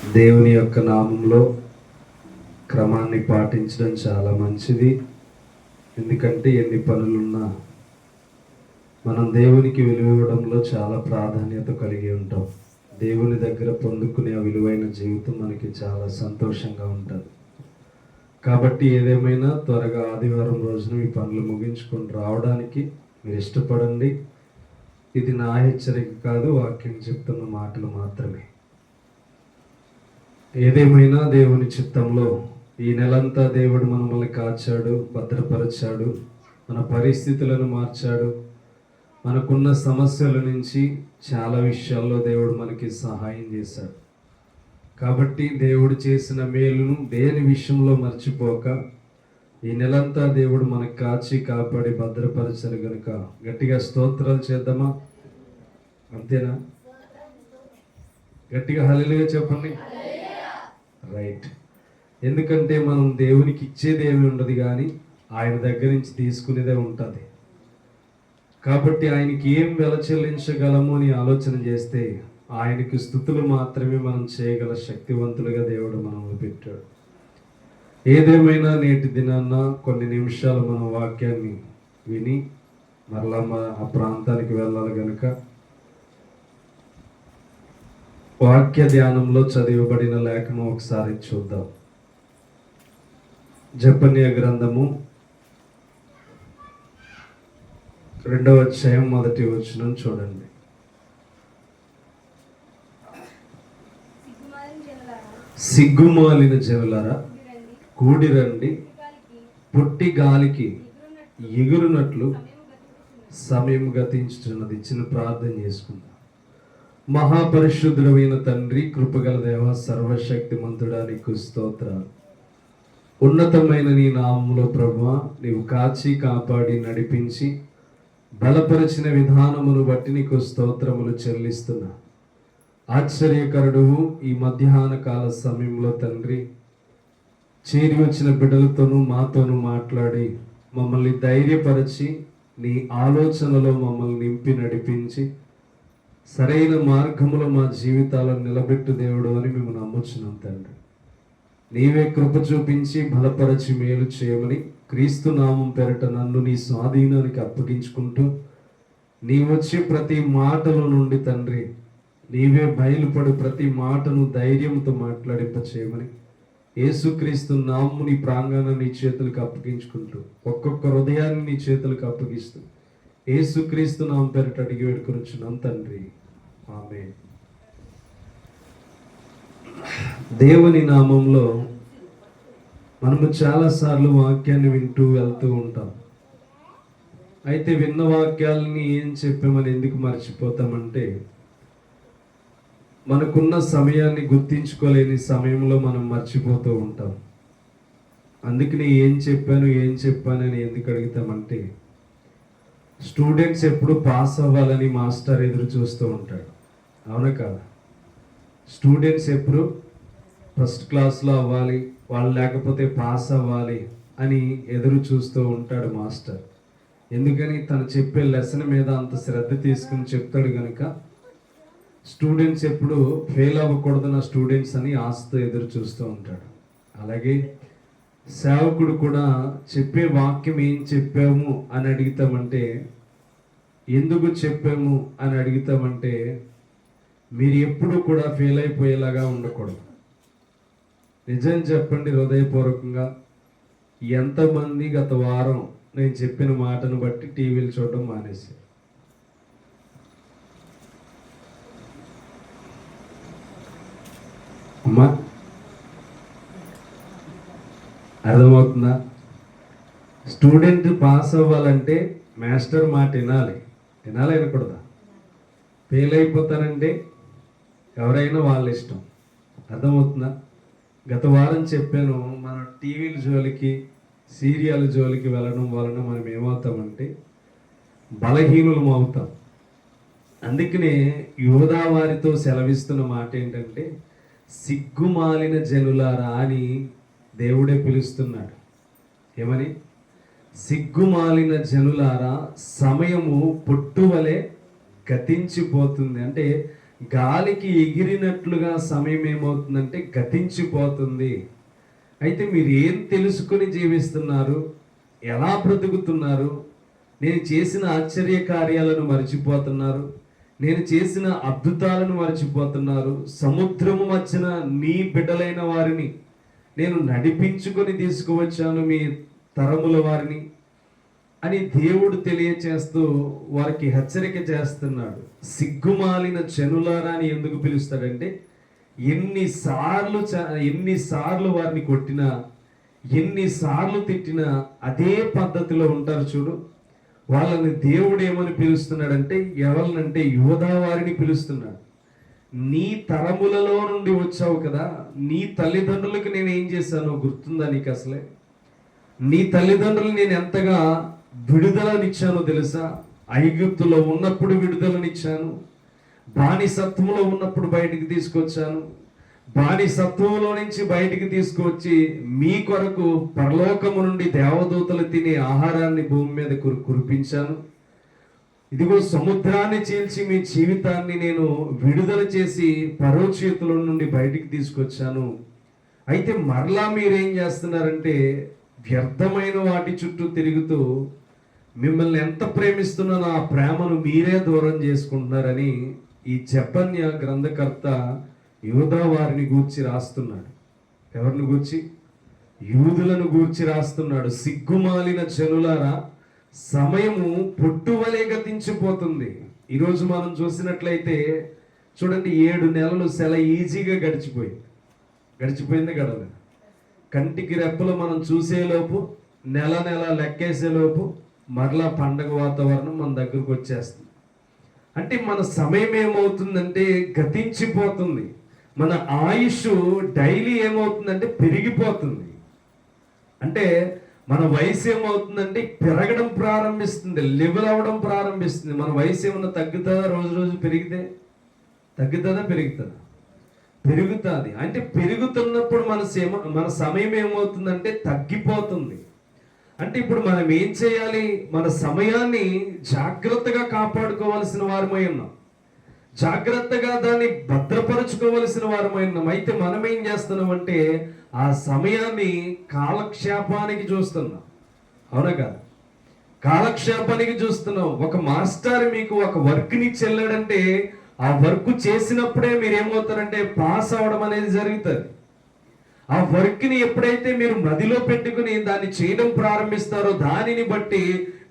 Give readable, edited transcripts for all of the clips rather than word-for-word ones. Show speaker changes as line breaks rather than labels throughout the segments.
దేవుని యొక్క నామంలో క్రమాన్ని పాటించడం చాలా మంచిది. ఎందుకంటే ఎన్ని పనులున్నా మనం దేవునికి విలువ ఇవ్వడంలో చాలా ప్రాధాన్యత కలిగి ఉంటాం. దేవుని దగ్గర పొందుకునే విలువైన జీవితం మనకి చాలా సంతోషంగా ఉంటుంది. కాబట్టి ఏదేమైనా త్వరగా ఆదివారం రోజున ఈ పనులు ముగించుకొని రావడానికి మీరు ఇష్టపడండి. ఇది నా హెచ్చరిక కాదు, వాక్యం చెప్తున్న మాటలు మాత్రమే. ఏదేమైనా దేవుని చిత్తంలో ఈ నెలంతా దేవుడు మనల్ని కాచాడు, భద్రపరిచాడు, మన పరిస్థితులను మార్చాడు. మనకున్న సమస్యల నుంచి చాలా విషయాల్లో దేవుడు మనకి సహాయం చేశాడు. కాబట్టి దేవుడు చేసిన మేలును దేని విషయంలో మర్చిపోక ఈ నెలంతా దేవుడు మనకు కాచి కాపాడి భద్రపరిచారు కనుక గట్టిగా స్తోత్రాలు చేద్దామా? అంతేనా? గట్టిగా హల్లెలూయా చెప్పండి. రైట్. ఎందుకంటే మనం దేవునికి ఇచ్చేది ఏమి ఉండదు, కానీ ఆయన దగ్గర నుంచి తీసుకునేదే ఉంటుంది. కాబట్టి ఆయనకి ఏం వెల చెల్లించగలము అని ఆలోచన చేస్తే ఆయనకి స్తుతులు మాత్రమే మనం చేయగల శక్తివంతులుగా దేవుడు మనల్ని పెట్టాడు. ఏదేమైనా నేటి దినాన్న కొన్ని నిమిషాలు మన వాక్యాన్ని విని మరలా ఆ ప్రాంతానికి వెళ్ళాలి కనుక వాక్య ధ్యానంలో చదివబడిన లేఖను ఒకసారి చూద్దాం. జెఫన్యా గ్రంథము 2వ అధ్యాయం 1వ వచనం చూడండి. సిగ్గుమాలిన జనులారా కూడిరండి, పుట్టి గాలికి ఎగురునట్లు సమయం గతించుతున్నది. చిన్న ప్రార్థన చేసుకుందాం. మహాపరిశుద్ధుడైన తండ్రి, కృపగల దేవ, సర్వశక్తిమంతుడా, నీకు స్తోత్రాలు. ఉన్నతమైన నీ నామములో ప్రభువా, నీవు కాచి కాపాడి నడిపించి బలపరిచిన విధానమును బట్టి నీకు స్తోత్రములు చెల్లిస్తున్నా. ఆశ్చర్యకరుడువు. ఈ మధ్యాహ్న కాల సమయంలో తండ్రి, చేరి వచ్చిన బిడ్డలతోనూ మాతోనూ మాట్లాడి మమ్మల్ని ధైర్యపరిచి నీ ఆలోచనలో మమ్మల్ని నింపి నడిపించి సరైన మార్గములో మా జీవితాలను నిలబెట్టు దేవుడు అని మేము నమ్ముచున్నాం తండ్రి. నీవే కృప చూపించి బలపరచి మేలు చేయమని క్రీస్తు నామం పేరట నన్ను నీ స్వాధీనానికి అప్పగించుకుంటూ నీ వచ్చే ప్రతి మాటల నుండి తండ్రి నీవే బయలుపడి ప్రతి మాటను ధైర్యంతో మాట్లాడింప చేయమని యేసుక్రీస్తు నామము నీ ప్రాంగణాన్ని నీ చేతులకు అప్పగించుకుంటూ ఒక్కొక్క హృదయాన్ని నీ చేతులకు అప్పగిస్తూ యేసుక్రీస్తు నామం పేరట అడిగి వేడుకొనుచున్నాం తండ్రి, ఆమేన్. దేవుని నామంలో మనము చాలాసార్లు వాక్యాన్ని వింటూ వెళ్తూ ఉంటాం. అయితే విన్న వాక్యాలని ఏం చెప్పామని ఎందుకు మర్చిపోతామంటే, మనకున్న సమయాన్ని గుర్తించుకోలేని సమయంలో మనం మర్చిపోతూ ఉంటాం. అందుకని ఏం చెప్పానని ఎందుకు అడుగుతామంటే, స్టూడెంట్స్ ఎప్పుడు పాస్ అవ్వాలని మాస్టర్ ఎదురు చూస్తూ ఉంటాడు, అవునా కాదా? స్టూడెంట్స్ ఎప్పుడు ఫస్ట్ క్లాస్లో అవ్వాలి, వాళ్ళు లేకపోతే పాస్ అవ్వాలి అని ఎదురు చూస్తూ ఉంటాడు మాస్టర్. ఎందుకని? తను చెప్పే లెసన్ మీద అంత శ్రద్ధ తీసుకుని చెప్తాడు కనుక స్టూడెంట్స్ ఎప్పుడు ఫెయిల్ అవ్వకూడదు నా స్టూడెంట్స్ అని ఆశతో ఎదురు చూస్తూ ఉంటాడు. అలాగే సేవకుడు కూడా చెప్పే వాక్యం ఏం చెప్పాము అని అడుగుతామంటే, ఎందుకు చెప్పాము అని అడుగుతామంటే, మీరు ఎప్పుడు కూడా ఫెయిల్ అయిపోయేలాగా ఉండకూడదు. నిజం చెప్పండి హృదయపూర్వకంగా, ఎంతమంది గత వారం నేను చెప్పిన మాటను బట్టి టీవీలు చూడడం మానేశారు? అమ్మా, అర్థమవుతుందా? స్టూడెంట్ పాస్ అవ్వాలంటే మాస్టర్ మాట వినాలి వినకూడదా? ఫెయిల్ అయిపోతానంటే ఎవరైనా వాళ్ళ ఇష్టం. అర్థమవుతుందా? గత వారం చెప్పాను, మన టీవీల జోలికి సీరియల్ జోలికి వెళ్ళడం వలన మనం ఏమవుతామంటే బలహీనులం అవుతాం. అందుకనే యోధా వారితో సెలవిస్తున్న మాట ఏంటంటే, సిగ్గుమాలిన జనులారా అని దేవుడే పిలుస్తున్నాడు. ఏమని? సిగ్గుమాలిన జనులారా, సమయము పొట్టువలే గతించిపోతుంది. అంటే గాలికి ఎగిరినట్లుగా సమయం ఏమవుతుందంటే గతించిపోతుంది. అయితే మీరు ఏం తెలుసుకొని జీవిస్తున్నారు, ఎలా బ్రతుకుతున్నారు? నేను చేసిన ఆశ్చర్య కార్యాలను మర్చిపోతున్నారు, నేను చేసిన అద్భుతాలను మర్చిపోతున్నారు. సముద్రము మధ్యన నీ బిడ్డలైన వారిని నేను నడిపించుకొని తీసుకువచ్చాను, మీ తరముల వారిని అని దేవుడు తెలియచేస్తూ వారికి హెచ్చరిక చేస్తున్నాడు. సిగ్గుమాలిన జనులారా అని ఎందుకు పిలుస్తాడంటే, ఎన్నిసార్లు వారిని కొట్టినా, ఎన్నిసార్లు తిట్టినా అదే పద్ధతిలో ఉంటారు చూడు. వాళ్ళని దేవుడు ఏమని పిలుస్తున్నాడంటే, ఎవరినంటే యోధా వారిని పిలుస్తున్నాడు. నీ తరములలో నుండి వచ్చావు కదా, నీ తల్లిదండ్రులకు నేను ఏం చేశానో గుర్తుందా నీకు? అసలే నీ తల్లిదండ్రులు నేను ఎంతగా విడుదలనిచ్చానో తెలుసా? ఐగుప్తులో ఉన్నప్పుడు విడుదలనిచ్చాను, బానిసత్వంలో ఉన్నప్పుడు బయటికి తీసుకొచ్చాను, బానిసత్వంలో నుంచి బయటికి తీసుకువచ్చి మీ కొరకు పరలోకము నుండి దేవదూతలు తినే ఆహారాన్ని భూమి మీద కురిపించాను. ఇదిగో సముద్రాన్ని చీల్చి మీ జీవితాన్ని నేను విడుదల చేసి పరో చేతుల నుండి బయటికి తీసుకొచ్చాను. అయితే మరలా మీరేం చేస్తున్నారంటే, వ్యర్థమైన వాటి చుట్టూ తిరుగుతూ మిమ్మల్ని ఎంత ప్రేమిస్తున్నానో ఆ ప్రేమను మీరే దూరం చేసుకుంటున్నారని ఈ జెఫన్యా గ్రంథకర్త యూదా వారిని గూర్చి రాస్తున్నాడు. ఎవరిని గూర్చి? యూదులను గూర్చి రాస్తున్నాడు. సిగ్గుమాలిన జనులారా, సమయము పొట్టువలే గతించిపోతుంది. ఈరోజు మనం చూసినట్లయితే చూడండి, 7 నెలలు చాలా ఈజీగా గడిచిపోయింది గడవలేదు. కంటికి రెప్పలు మనం చూసేలోపు, నెల లెక్కేసేలోపు మరలా పండగ వాతావరణం మన దగ్గరకు వచ్చేస్తుంది. అంటే మన సమయం ఏమవుతుందంటే గతించిపోతుంది. మన ఆయుష్ డైలీ ఏమవుతుందంటే పెరిగిపోతుంది. అంటే మన వయసు ఏమవుతుందంటే పెరగడం ప్రారంభిస్తుంది, లెవెల్ అవ్వడం ప్రారంభిస్తుంది. మన వయసు ఏమన్నా తగ్గుతుందా? రోజు పెరిగితే తగ్గుతుందా పెరుగుతుందా? పెరుగుతుంది. అంటే పెరుగుతున్నప్పుడు మన సమయం ఏమవుతుందంటే తగ్గిపోతుంది. అంటే ఇప్పుడు మనం ఏం చేయాలి? మన సమయాన్ని జాగ్రత్తగా కాపాడుకోవాల్సిన వారమై ఉన్నాం, జాగ్రత్తగా దాన్ని భద్రపరుచుకోవలసిన వారమై ఉన్నాం. అయితే మనం ఏం చేస్తున్నామంటే ఆ సమయాన్ని కాలక్షేపానికి చూస్తున్నాం. అవునా కదా? కాలక్షేపానికి చూస్తున్నాం. ఒక మాస్టర్ మీకు ఒక వర్క్ని చెల్లాడంటే ఆ వర్క్ చేసినప్పుడే మీరు ఏమవుతారంటే పాస్ అవడం అనేది జరుగుతుంది. ఆ వర్క్ని ఎప్పుడైతే మీరు మదిలో పెట్టుకుని దాన్ని చేయడం ప్రారంభిస్తారో దానిని బట్టి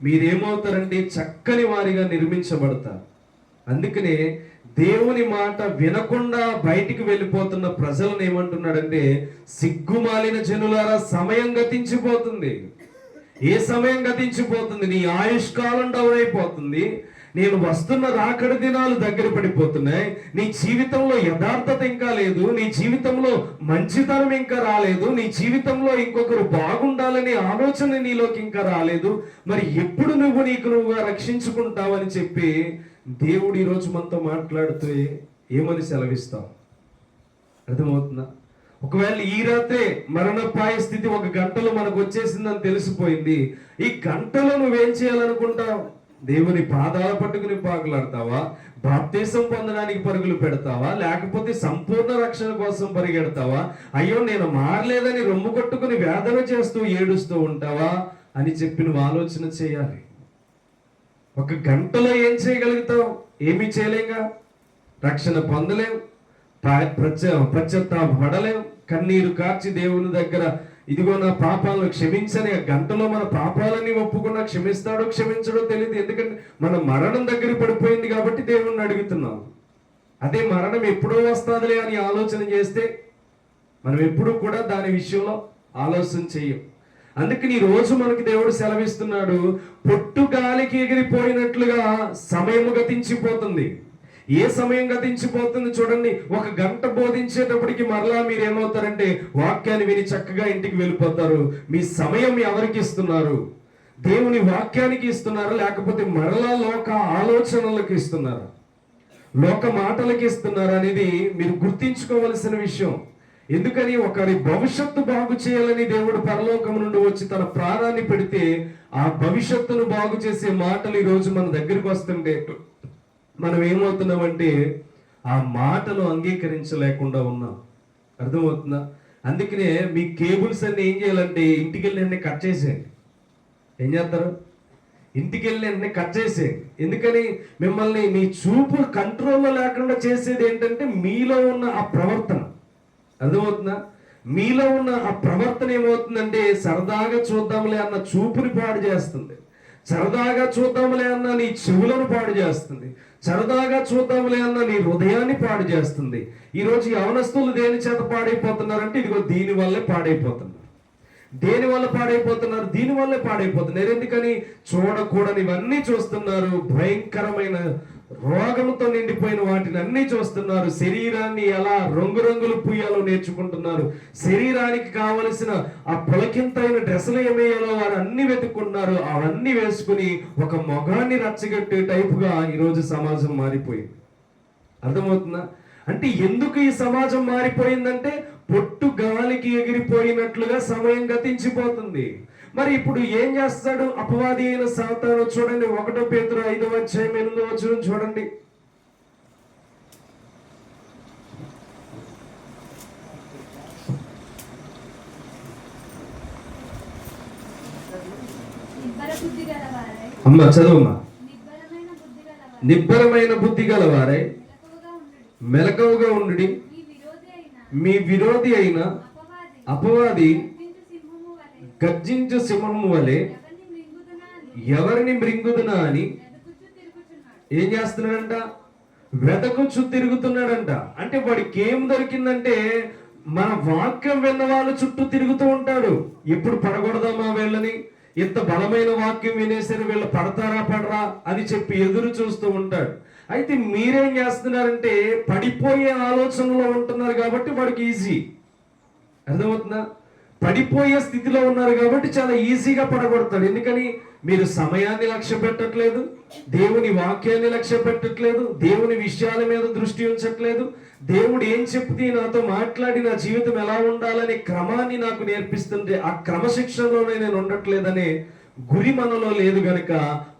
మీరేమవుతారంటే చక్కని వారిగా నిర్మించబడతారు. అందుకనే దేవుని మాట వినకుండా బయటికి వెళ్ళిపోతున్న ప్రజలను ఏమంటున్నాడంటే, సిగ్గుమాలిన జనులారా, సమయం గతించిపోతుంది. ఏ సమయం గతించిపోతుంది? నీ ఆయుష్కాలం డౌన్ అయిపోతుంది. నేను వస్తున్న రాకడ దినాలు దగ్గర పడిపోతున్నాయి. నీ జీవితంలో యథార్థత ఇంకా లేదు, నీ జీవితంలో మంచితనం ఇంకా రాలేదు, నీ జీవితంలో ఇంకొకరు బాగుండాలనే ఆలోచన నీలోకి ఇంకా రాలేదు. మరి ఎప్పుడు నువ్వుగా రక్షించుకుంటావని చెప్పి దేవుడు ఈరోజు మనతో మాట్లాడుతూ ఏమని సెలవిస్తావు? అర్థమవుతుందా? ఒకవేళ ఈ రాత్రే మరణపాయ స్థితి 1 గంటలో మనకు వచ్చేసిందని తెలిసిపోయింది. ఈ గంటలో నువ్వేం చేయాలనుకుంటావు? దేవుని పాదాల పట్టుకుని పాకులాడతావా? బాప్తీసం పొందడానికి పరుగులు పెడతావా? లేకపోతే సంపూర్ణ రక్షణ కోసం పరిగెడతావా? అయ్యో నేను మారలేదని రొమ్ము కొట్టుకుని వేదన చేస్తూ ఏడుస్తూ ఉంటావా అని చెప్పి నువ్వు ఆలోచన చేయాలి. 1 గంటలో ఏం చేయగలుగుతావు? ఏమీ చేయలేంగా. రక్షణ పొందలేం, పశ్చాత్తాపడలేం, కన్నీరు కార్చి దేవుని దగ్గర ఇదిగో నా పాపాలను క్షమించని ఆ గంటలో మన పాపాలని ఒప్పుకున్నా క్షమిస్తాడో క్షమించడో తెలియదు. ఎందుకంటే మన మరణం దగ్గర పడిపోయింది కాబట్టి దేవుణ్ణి అడుగుతున్నాం. అదే మరణం ఎప్పుడో వస్తుందిలే అని ఆలోచన చేస్తే మనం ఎప్పుడు కూడా దాని విషయంలో ఆలోచన చెయ్యం. అందుకని ఈ రోజు మనకి దేవుడు సెలవిస్తున్నాడు, పొట్టుగాలికి ఎగిరిపోయినట్లుగా సమయము గతించిపోతుంది. ఏ సమయం గతించిపోతుంది చూడండి. 1 గంట బోధించేటప్పటికి మరలా మీరు ఏమవుతారంటే వాక్యాన్ని విని చక్కగా ఇంటికి వెళ్ళిపోతారు. మీ సమయం ఎవరికి ఇస్తున్నారు? దేవుని వాక్యానికి ఇస్తున్నారా, లేకపోతే మరలా లోక ఆలోచనలకు ఇస్తున్నారా, లోక మాటలకి ఇస్తున్నారా అనేది మీరు గుర్తించుకోవలసిన విషయం. ఎందుకని ఒకరి భవిష్యత్తు బాగు చేయాలని దేవుడు పరలోకం నుండి వచ్చి తన ప్రాణాన్ని పెడితే ఆ భవిష్యత్తును బాగు చేసే మాటలు ఈ రోజు మన దగ్గరికి వస్తుంటే మనం ఏమవుతున్నామంటే ఆ మాటలు అంగీకరించలేకుండా ఉన్నాం. అర్థమవుతుందా? అందుకనే మీ కేబుల్స్ అన్ని ఏం చేయాలంటే ఇంటికి వెళ్ళి అన్ని కట్ చేసేయండి. ఏం చేస్తారు? ఇంటికి వెళ్ళి అన్ని కట్ చేసేయండి. ఎందుకని? మిమ్మల్ని మీ చూపు కంట్రోల్లో లేకుండా చేసేది ఏంటంటే మీలో ఉన్న ఆ ప్రవర్తన. అర్థమవుతుందా? మీలో ఉన్న ఆ ప్రవర్తన ఏమవుతుందంటే సరదాగా చూద్దాంలే అన్న చూపుని పాడు చేస్తుంది, సరదాగా చూద్దాంలే అన్న నీ చెవులను పాడు చేస్తుంది, సరదాగా చూద్దాంలే అన్న నీ హృదయాన్ని పాడు చేస్తుంది. ఈరోజు యవనస్తులు దేని చేత పాడైపోతున్నారంటే ఇదిగో దీని వల్లే పాడైపోతున్నారు. దేని వల్ల పాడైపోతున్నారు? దీని వల్లే పాడైపోతున్నారు. ఎందుకని? చూడకూడనివన్నీ చూస్తున్నారు, భయంకరమైన రోగంతో నిండిపోయిన వాటిని అన్ని చూస్తున్నారు, శరీరాన్ని ఎలా రంగురంగులు పూయాలో నేర్చుకుంటున్నారు, శరీరానికి కావలసిన ఆ పులకింతైన డ్రెస్సులు ఏమేయాలో వారు అన్ని వెతుక్కుంటున్నారు. అవన్నీ వేసుకుని ఒక మొగాన్ని రచ్చగట్టే టైపుగా ఈరోజు సమాజం మారిపోయింది. అర్థమవుతుందా? అంటే ఎందుకు ఈ సమాజం మారిపోయిందంటే పొట్టు గాలికి ఎగిరిపోయినట్లుగా సమయం గతించిపోతుంది. మరి ఇప్పుడు ఏం చేస్తాడు అపవాది అయిన సాతాను? చూడండి, 1 పేతురు 5:8 చూడండి. అమ్మ చదువుమా. నిబ్బరమైన బుద్ధి గలవారై మెలకువగా ఉండుడి, మీ విరోధి అయిన అపవాది గర్జించు సింహము వలె ఎవరిని మృంగుదునా అని ఏం చేస్తున్నాడంట? వెతకుచు తిరుగుతున్నాడంట. అంటే వాడికి ఏం దొరికిందంటే మన వాక్యం విన్న వాళ్ళు చుట్టూ తిరుగుతూ ఉంటాడు. ఎప్పుడు పడకూడదామా వీళ్ళని, ఇంత బలమైన వాక్యం వినేసరి వీళ్ళు పడతారా పడరా అని చెప్పి ఎదురు చూస్తూ ఉంటాడు. అయితే మీరేం చేస్తున్నారంటే పడిపోయే ఆలోచనలో ఉంటున్నారు కాబట్టి వాడికి ఈజీ. అర్థమవుతుందా? పడిపోయే స్థితిలో ఉన్నారు కాబట్టి చాలా ఈజీగా పడగొడతాడు. ఎందుకని? మీరు సమయాన్ని లక్ష్య పెట్టట్లేదు, దేవుని వాక్యాన్ని లక్ష్య పెట్టట్లేదు, దేవుని విషయాల మీద దృష్టి ఉంచట్లేదు, దేవుడు ఏం చెప్తే నాతో మాట్లాడి నా జీవితం ఎలా ఉండాలనే క్రమాన్ని నాకు నేర్పిస్తుంటే ఆ క్రమశిక్షణలోనే నేను ఉండట్లేదనే గురి మనలో లేదు గనుక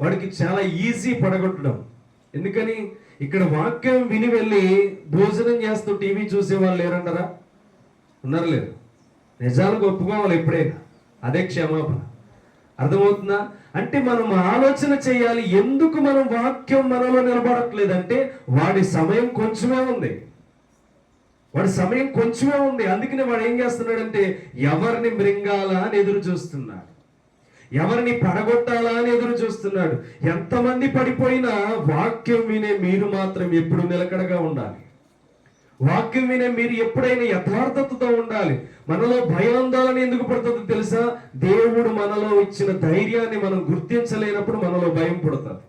వాడికి చాలా ఈజీ పడగొట్టడం. ఎందుకని? ఇక్కడ వాక్యం విని వెళ్ళి భోజనం చేస్తూ టీవీ చూసే వాళ్ళు లేరంటారా? ఉన్నారు? లేరు. నిజాలకు ఒప్పుకోవాలి ఎప్పుడైనా, అదే క్షమాపణ. అర్థమవుతుందా? అంటే మనం ఆలోచన చేయాలి, ఎందుకు మనం వాక్యం మనలో నిలబడట్లేదంటే వాడి సమయం కొంచెమే ఉంది, వాడి సమయం కొంచెమే ఉంది. అందుకనే వాడు ఏం చేస్తున్నాడంటే ఎవరిని మృంగాలా అని ఎదురు చూస్తున్నాడు, ఎవరిని పడగొట్టాలా అని ఎదురు చూస్తున్నాడు. ఎంతమంది పడిపోయినా వాక్యం వినే మీరు మాత్రం ఎప్పుడు నిలకడగా ఉండాలి. వాక్యం వినే మీరు ఎప్పుడైనా యథార్థతతో ఉండాలి. మనలో భయాందోళన ఎందుకు పడుతుందో తెలుసా? దేవుడు మనలో ఇచ్చిన ధైర్యాన్ని మనం గుర్తించలేనప్పుడు మనలో భయం పుడుతుంది.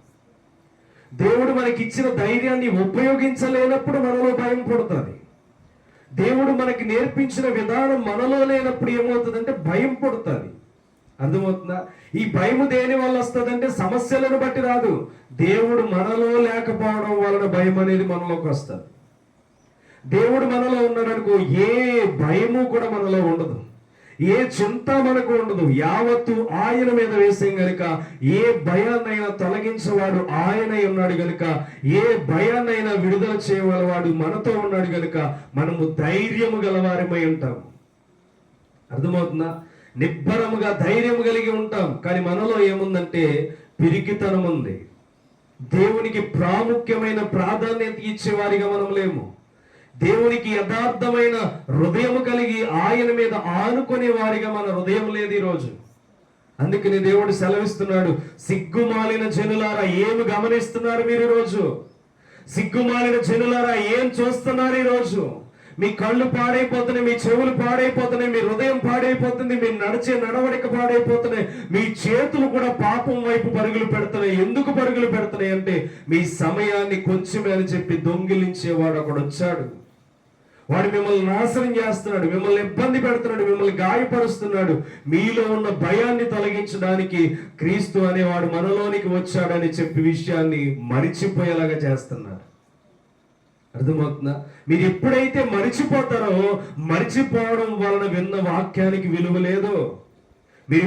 దేవుడు మనకి ఇచ్చిన ధైర్యాన్ని ఉపయోగించలేనప్పుడు మనలో భయం పుడుతుంది. దేవుడు మనకి నేర్పించిన విధానం మనలో లేనప్పుడు ఏమవుతుందంటే భయం పుడుతుంది. అర్థమవుతుందా? ఈ భయం దేని వల్ల వస్తుందంటే సమస్యలను బట్టి రాదు, దేవుడు మనలో లేకపోవడం వలన భయం అనేది మనలోకి వస్తుంది. దేవుడు మనలో ఉన్నాడు అనుకో, ఏ భయము కూడా మనలో ఉండదు, ఏ చింత మనకు ఉండదు. యావత్తు ఆయన మీద వేసాం గనుక ఏ భయాన్నైనా తొలగించేవాడు ఆయనై ఉన్నాడు గనుక, ఏ భయాన్నైనా విడుదల చేయవాడు మనతో ఉన్నాడు గనుక మనము ధైర్యము గలవారమై ఉంటాం. అర్థమవుతుందా? నిబ్బరముగా ధైర్యము కలిగి ఉంటాం. కానీ మనలో ఏముందంటే పిరికితనం ఉంది. దేవునికి ప్రాముఖ్యమైన ప్రాధాన్యత ఇచ్చేవారిగా మనం లేము. దేవునికి యథార్థమైన హృదయము కలిగి ఆయన మీద ఆనుకునే వారిగా మన హృదయం లేదు ఈరోజు. అందుకని దేవుడు సెలవిస్తున్నాడు, సిగ్గుమాలిన జనులారా ఏమి గమనిస్తున్నారు మీరు ఈరోజు? సిగ్గుమాలిన జనులారా ఏం చూస్తున్నారు ఈరోజు? మీ కళ్ళు పాడైపోతున్నాయి, మీ చెవులు పాడైపోతున్నాయి, మీ హృదయం పాడైపోతుంది, మీ నడిచే నడవడిక పాడైపోతున్నాయి, మీ చేతులు కూడా పాపం వైపు పరుగులు పెడుతున్నాయి. ఎందుకు పరుగులు పెడుతున్నాయి అంటే మీ సమయాన్ని కొంచెమే అని చెప్పి దొంగిలించేవాడు ఒకడు వచ్చాడు. వాడు మిమ్మల్ని నాశనం చేస్తున్నాడు, మిమ్మల్ని ఇబ్బంది పెడుతున్నాడు, మిమ్మల్ని గాయపరుస్తున్నాడు. మీలో ఉన్న భయాన్ని తొలగించడానికి క్రీస్తు అనేవాడు మనలోనికి వచ్చాడని చెప్పి విషయాన్ని మరిచిపోయేలాగా చేస్తున్నాడు. అర్థమవుతుందా? మీరు ఎప్పుడైతే మరిచిపోతారో, మరిచిపోవడం వలన విన్న వాక్యానికి విలువ లేదు. మీరు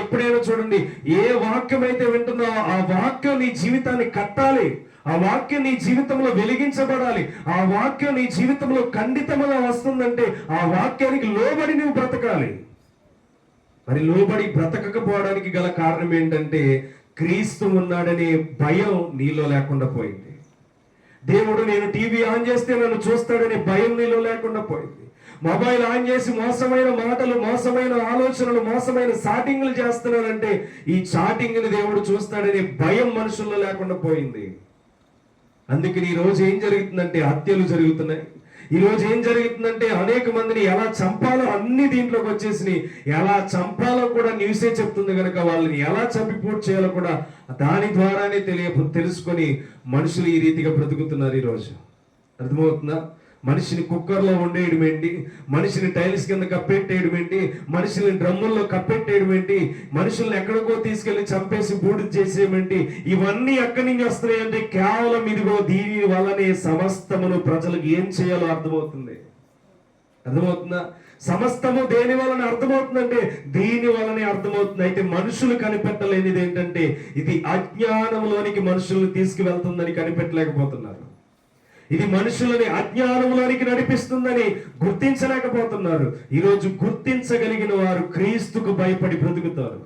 ఎప్పుడైనా చూడండి, ఏ వాక్యం అయితే వింటున్నావో ఆ వాక్యం నీ జీవితాన్ని కట్టాలి, ఆ ఆ వాక్యం నీ జీవితంలో వెలిగించబడాలి. ఆ వాక్యం నీ జీవితంలో ఖండితంగా వస్తుందంటే ఆ వాక్యానికి లోబడి నువ్వు బ్రతకాలి. మరి లోబడి బ్రతకకపోవడానికి గల కారణం ఏంటంటే క్రీస్తు ఉన్నాడనే భయం నీలో లేకుండా పోయింది. దేవుడు నేను టీవీ ఆన్ చేస్తే నన్ను చూస్తాడనే భయం నీలో లేకుండా పోయింది. మొబైల్ ఆన్ చేసి మోసమైన మాటలు, మోసమైన ఆలోచనలు, మోసమైన చాటింగ్లు చేస్తున్నానంటే ఈ చాటింగ్ని దేవుడు చూస్తాడనే భయం మనుషుల్లో లేకుండా పోయింది. అందుకని ఈ రోజు ఏం జరుగుతుందంటే హత్యలు జరుగుతున్నాయి. ఈ రోజు ఏం జరుగుతుందంటే అనేక మందిని ఎలా చంపాలో అన్ని దీంట్లోకి వచ్చేసి ఎలా చంపాలో కూడా న్యూసే చెప్తుంది కనుక వాళ్ళని ఎలా చంపిపోటు చేయాలో కూడా దాని ద్వారానే తెలుసుకొని మనుషులు ఈ రీతిగా బ్రతుకుతున్నారు. ఈరోజు అర్థమవుతుందా? మనిషిని కుక్కర్లో వండేయడం ఏంటి, మనిషిని టైల్స్ కింద కప్పెట్టేయడం ఏంటి, మనుషుల్ని డ్రమ్ముల్లో కప్పెట్టేయడం ఏంటి, మనుషుల్ని ఎక్కడికో తీసుకెళ్లి చంపేసి బూడిద చేసేయమేంటి, ఇవన్నీ ఎక్కడి నుంచి వస్తున్నాయి అంటే కేవలం ఇదిగో దీని వల్లనే సమస్తమును ప్రజలకు ఏం చేయాలో అర్థమవుతుంది. అర్థమవుతుందా? సమస్తము దేని వలన అర్థమవుతుందంటే దీని వలనే అర్థమవుతుంది. అయితే మనుషులు కనిపెట్టలేనిది ఏంటంటే ఇది అజ్ఞానంలోనికి మనుషుల్ని తీసుకువెళ్తుందని కనిపెట్టలేకపోతున్నారు. ఇది మనుషులని అజ్ఞానంలోనికి నడిపిస్తుందని గుర్తించలేకపోతున్నారు. ఈరోజు గుర్తించగలిగిన వారు క్రీస్తుకు భయపడి బ్రతుకుతారు.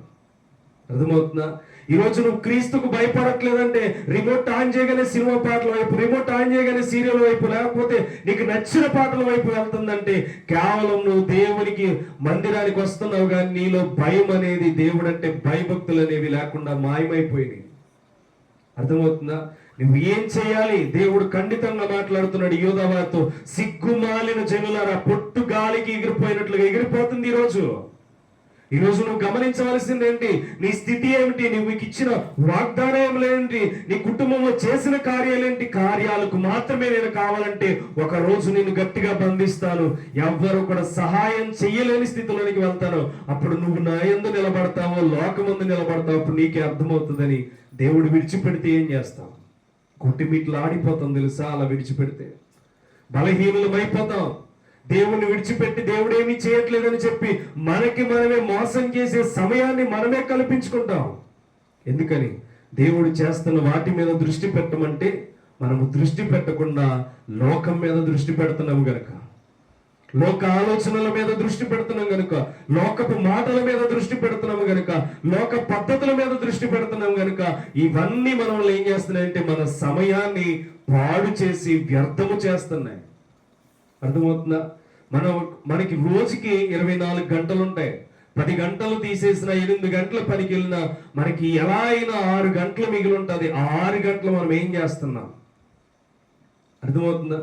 అర్థమవుతుందా? ఈరోజు నువ్వు క్రీస్తుకు భయపడట్లేదంటే రిమోట్ ఆన్ చేయగానే సినిమా పాటల వైపు, రిమోట్ ఆన్ చేయగానే సీరియల్ వైపు, లేకపోతే నీకు నచ్చిన పాటల వైపు వెళ్తుందంటే కేవలం నువ్వు దేవునికి మందిరానికి వస్తున్నావు కానీ నీలో భయం అనేది, దేవుడు అంటే భయభక్తులు అనేవి లేకుండా మాయమైపోయినాయి. అర్థమవుతుందా? నువ్వు ఏం చేయాలి? దేవుడు ఖండితంగా మాట్లాడుతున్నాడు యోధావాతో, సిగ్గుమాలిన జనులారా పొట్టు గాలికి ఎగిరిపోయినట్లుగా ఎగిరిపోతుంది. ఈరోజు నువ్వు గమనించవలసింది ఏంటి? నీ స్థితి ఏమిటి? నువ్వు ఇచ్చిన వాగ్దానం ఏంటి? నీ కుటుంబంలో చేసిన కార్యాలేంటి? కార్యాలకు మాత్రమే నేను కావాలంటే ఒక రోజు నిన్ను గట్టిగా బంధిస్తాను, ఎవ్వరు కూడా సహాయం చెయ్యలేని స్థితిలోనికి వెళ్తాను. అప్పుడు నువ్వు నా యందు నిలబడతావో లోకమందు నిలబడతావు. అప్పుడు నీకే అర్థమవుతుందని దేవుడు విడిచిపెడితే ఏం చేస్తావు? కుట్టిమిట్లు ఆడిపోతాం తెలుసా? అలా విడిచిపెడితే బలహీనులం అయిపోతాం. దేవుణ్ణి విడిచిపెట్టి దేవుడు ఏమీ చేయట్లేదని చెప్పి మనకి మనమే మోసం చేసే సమయాన్ని మనమే కల్పించుకుంటాం. ఎందుకని? దేవుడు చేస్తున్న వాటి మీద దృష్టి పెట్టమంటే మనము దృష్టి పెట్టకుండా లోకం మీద దృష్టి పెడుతున్నాము గనక, లోక ఆలోచనల మీద దృష్టి పెడుతున్నాం గనుక, లోకపు మాటల మీద దృష్టి పెడుతున్నాము గనుక, లోక పద్ధతుల మీద దృష్టి పెడుతున్నాం గనుక ఇవన్నీ మనల్ని ఏం చేస్తున్నాయంటే మన సమయాన్ని పాడు చేసి వ్యర్థము చేస్తున్నాయి. అర్థమవుతుందా? మనకి రోజుకి 24 గంటలు ఉంటాయి. 10 గంటలు తీసేసిన 8 గంటల పనికి వెళ్ళినా మనకి ఎలా అయినా 6 గంటలు మిగిలి ఉంటుంది. ఆ 6 గంటలు మనం ఏం చేస్తున్నాం? అర్థమవుతుందా?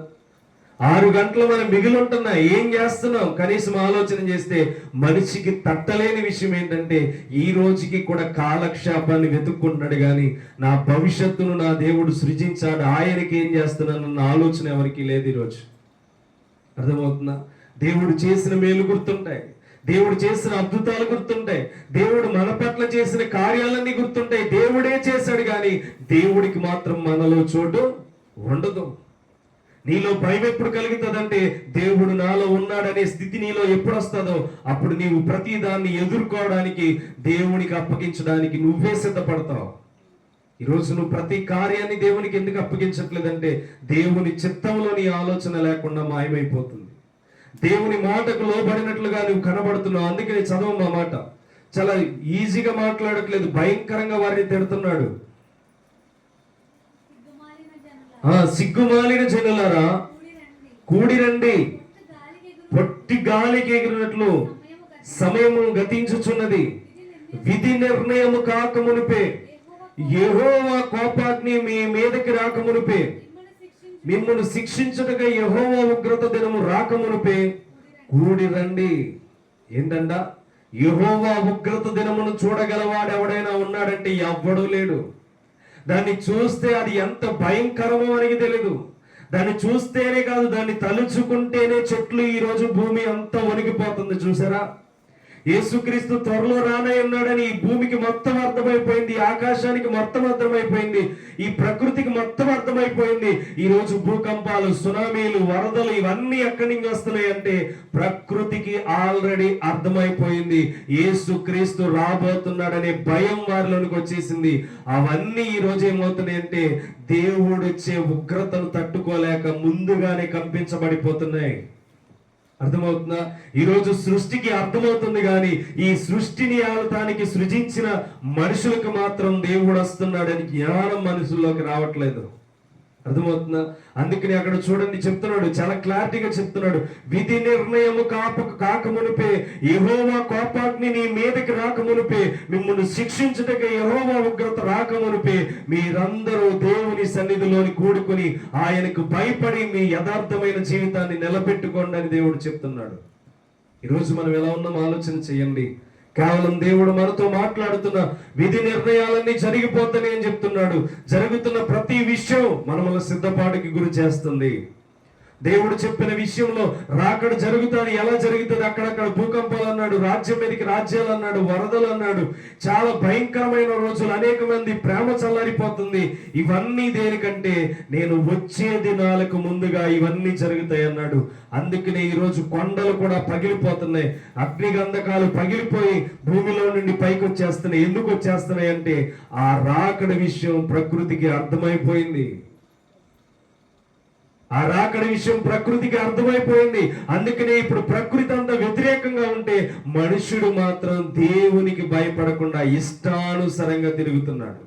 6 గంటలు మనం మిగిలి ఉంటున్నా ఏం చేస్తున్నాం? కనీసం ఆలోచన చేస్తే మనిషికి తట్టలేని విషయం ఏంటంటే ఈ రోజుకి కూడా కాలక్షేపాన్ని వెతుక్కుంటున్నాడు కానీ నా భవిష్యత్తును నా దేవుడు సృజించాడు, ఆయనకి ఏం చేస్తున్నానన్న ఆలోచన ఎవరికి లేదు ఈరోజు. అర్థమవుతుందా? దేవుడు చేసిన మేలు గుర్తుంటాయి, దేవుడు చేసిన అద్భుతాలు గుర్తుంటాయి, దేవుడు మన పట్ల చేసిన కార్యాలన్నీ గుర్తుంటాయి. దేవుడే చేశాడు కానీ దేవుడికి మాత్రం మనలో చోటు ఉండదు. నీలో భయం ఎప్పుడు కలుగుతుందంటే దేవుడు నాలో ఉన్నాడనే స్థితి నీలో ఎప్పుడు వస్తుందో అప్పుడు నీవు ప్రతి దాన్ని ఎదుర్కోవడానికి, దేవునికి అప్పగించడానికి నువ్వే సిద్ధపడతావు. ఈరోజు నువ్వు ప్రతి కార్యాన్ని దేవునికి ఎందుకు అప్పగించట్లేదంటే దేవుని చిత్తంలో నీ ఆలోచన లేకుండా మాయమైపోతుంది. దేవుని మాటకు లోబడినట్లుగా నువ్వు కనబడుతున్నావు. అందుకే చదవ మా మాట. చాలా ఈజీగా మాట్లాడట్లేదు, భయంకరంగా వారిని తిడుతున్నాడు. సిగ్గుమాలిన జనులారా కూడి రండి, పొట్టి గాలికి ఎగిరినట్లు సమయము గతించుచున్నది, విధి నిర్ణయము కాకమునిపే, యెహోవా కోపాగ్ని మీ మీదకి రాకమునిపే, మిమ్మల్ని శిక్షించుటగా యెహోవా ఉగ్రత దినము రాకమునిపే కూడి రండి. ఏంటంట? యెహోవా ఉగ్రత దినమును చూడగలవాడు ఎవడైనా ఉన్నాడంటే ఎవ్వడూ లేడు. దాన్ని చూస్తే అది ఎంత భయంకరమో అనేది తెలియదు. దాన్ని చూస్తేనే కాదు, దాన్ని తలుచుకుంటేనే చెట్లు ఈరోజు భూమి అంతా వణికిపోతుంది. చూసారా? యేసుక్రీస్తు త్వరలో రానై ఉన్నాడని ఈ భూమికి మొత్తం అర్థమైపోయింది, ఆకాశానికి మొత్తం అర్థమైపోయింది, ఈ ప్రకృతికి మొత్తం అర్థమైపోయింది. ఈ రోజు భూకంపాలు, సునామీలు, వరదలు ఇవన్నీ ఎక్కడి నుంచి వస్తున్నాయి అంటే ప్రకృతికి ఆల్రెడీ అర్థమైపోయింది యేసుక్రీస్తు రాబోతున్నాడనే భయం వారిలోనికి వచ్చేసింది. అవన్నీ ఈ రోజు ఏమవుతున్నాయి అంటే దేవుడు వచ్చే ఉగ్రతను తట్టుకోలేక ముందుగానే కంపించబడిపోతున్నాయి. అర్థమవుతుందా? ఈరోజు సృష్టికి అర్థమవుతుంది, కానీ ఈ సృష్టిని ఆలతానికి సృజించిన మనుషులకు మాత్రం దేవుడు వస్తున్నాడని జ్ఞానం మనుషుల్లోకి రావట్లేదు. అర్థమవుతుందా? అందుకని అక్కడ చూడండి, చెప్తున్నాడు, చాలా క్లారిటీగా చెప్తున్నాడు, విధి నిర్ణయము కాకమునిపే, యెహోవా కోపాగ్ని నీ మీదకి రాకమునిపే, మిమ్మల్ని శిక్షించుటకు యెహోవా ఉగ్రత రాకమునిపే మీరందరూ దేవుని సన్నిధిలోని కూడుకుని ఆయనకు భయపడి మీ యథార్థమైన జీవితాన్ని నిలబెట్టుకోండి అని దేవుడు చెప్తున్నాడు. ఈరోజు మనం ఎలా ఉన్నాం ఆలోచన చేయండి. కేవలం దేవుడు మనతో మాట్లాడుతున్న విధి నిర్ణయాలన్నీ జరిగిపోతాయి అని చెప్తున్నాడు. జరుగుతున్న ప్రతి విషయం మనల్ని సిద్ధపాటుకి గురి చేస్తుంది. దేవుడు చెప్పిన విషయంలో రాకడ జరుగుతుంది. ఎలా జరుగుతుంది? అక్కడక్కడ భూకంపాలు అన్నాడు, రాజ్యం మీదకి రాజ్యాలు అన్నాడు, వరదలు అన్నాడు, చాలా భయంకరమైన రోజులు, అనేక మంది ప్రేమ చల్లారిపోతుంది. ఇవన్నీ దేనికంటే నేను వచ్చే దినాలకు ముందుగా ఇవన్నీ జరుగుతాయి అన్నాడు. అందుకనే ఈరోజు కొండలు కూడా పగిలిపోతున్నాయి, అగ్నిగంధకాలు పగిలిపోయి భూమిలో నుండి పైకి వచ్చేస్తున్నాయి. ఎందుకు వచ్చేస్తున్నాయి అంటే ఆ రాకడ విషయం ప్రకృతికి అర్థమైపోయింది. ఆ రాకడ విషయం ప్రకృతికి అర్థమైపోయింది. అందుకనే ఇప్పుడు ప్రకృతి అంతా వ్యతిరేకంగా ఉంటే మనుషుడు మాత్రం దేవునికి భయపడకుండా ఇష్టానుసారంగా తిరుగుతున్నాడు.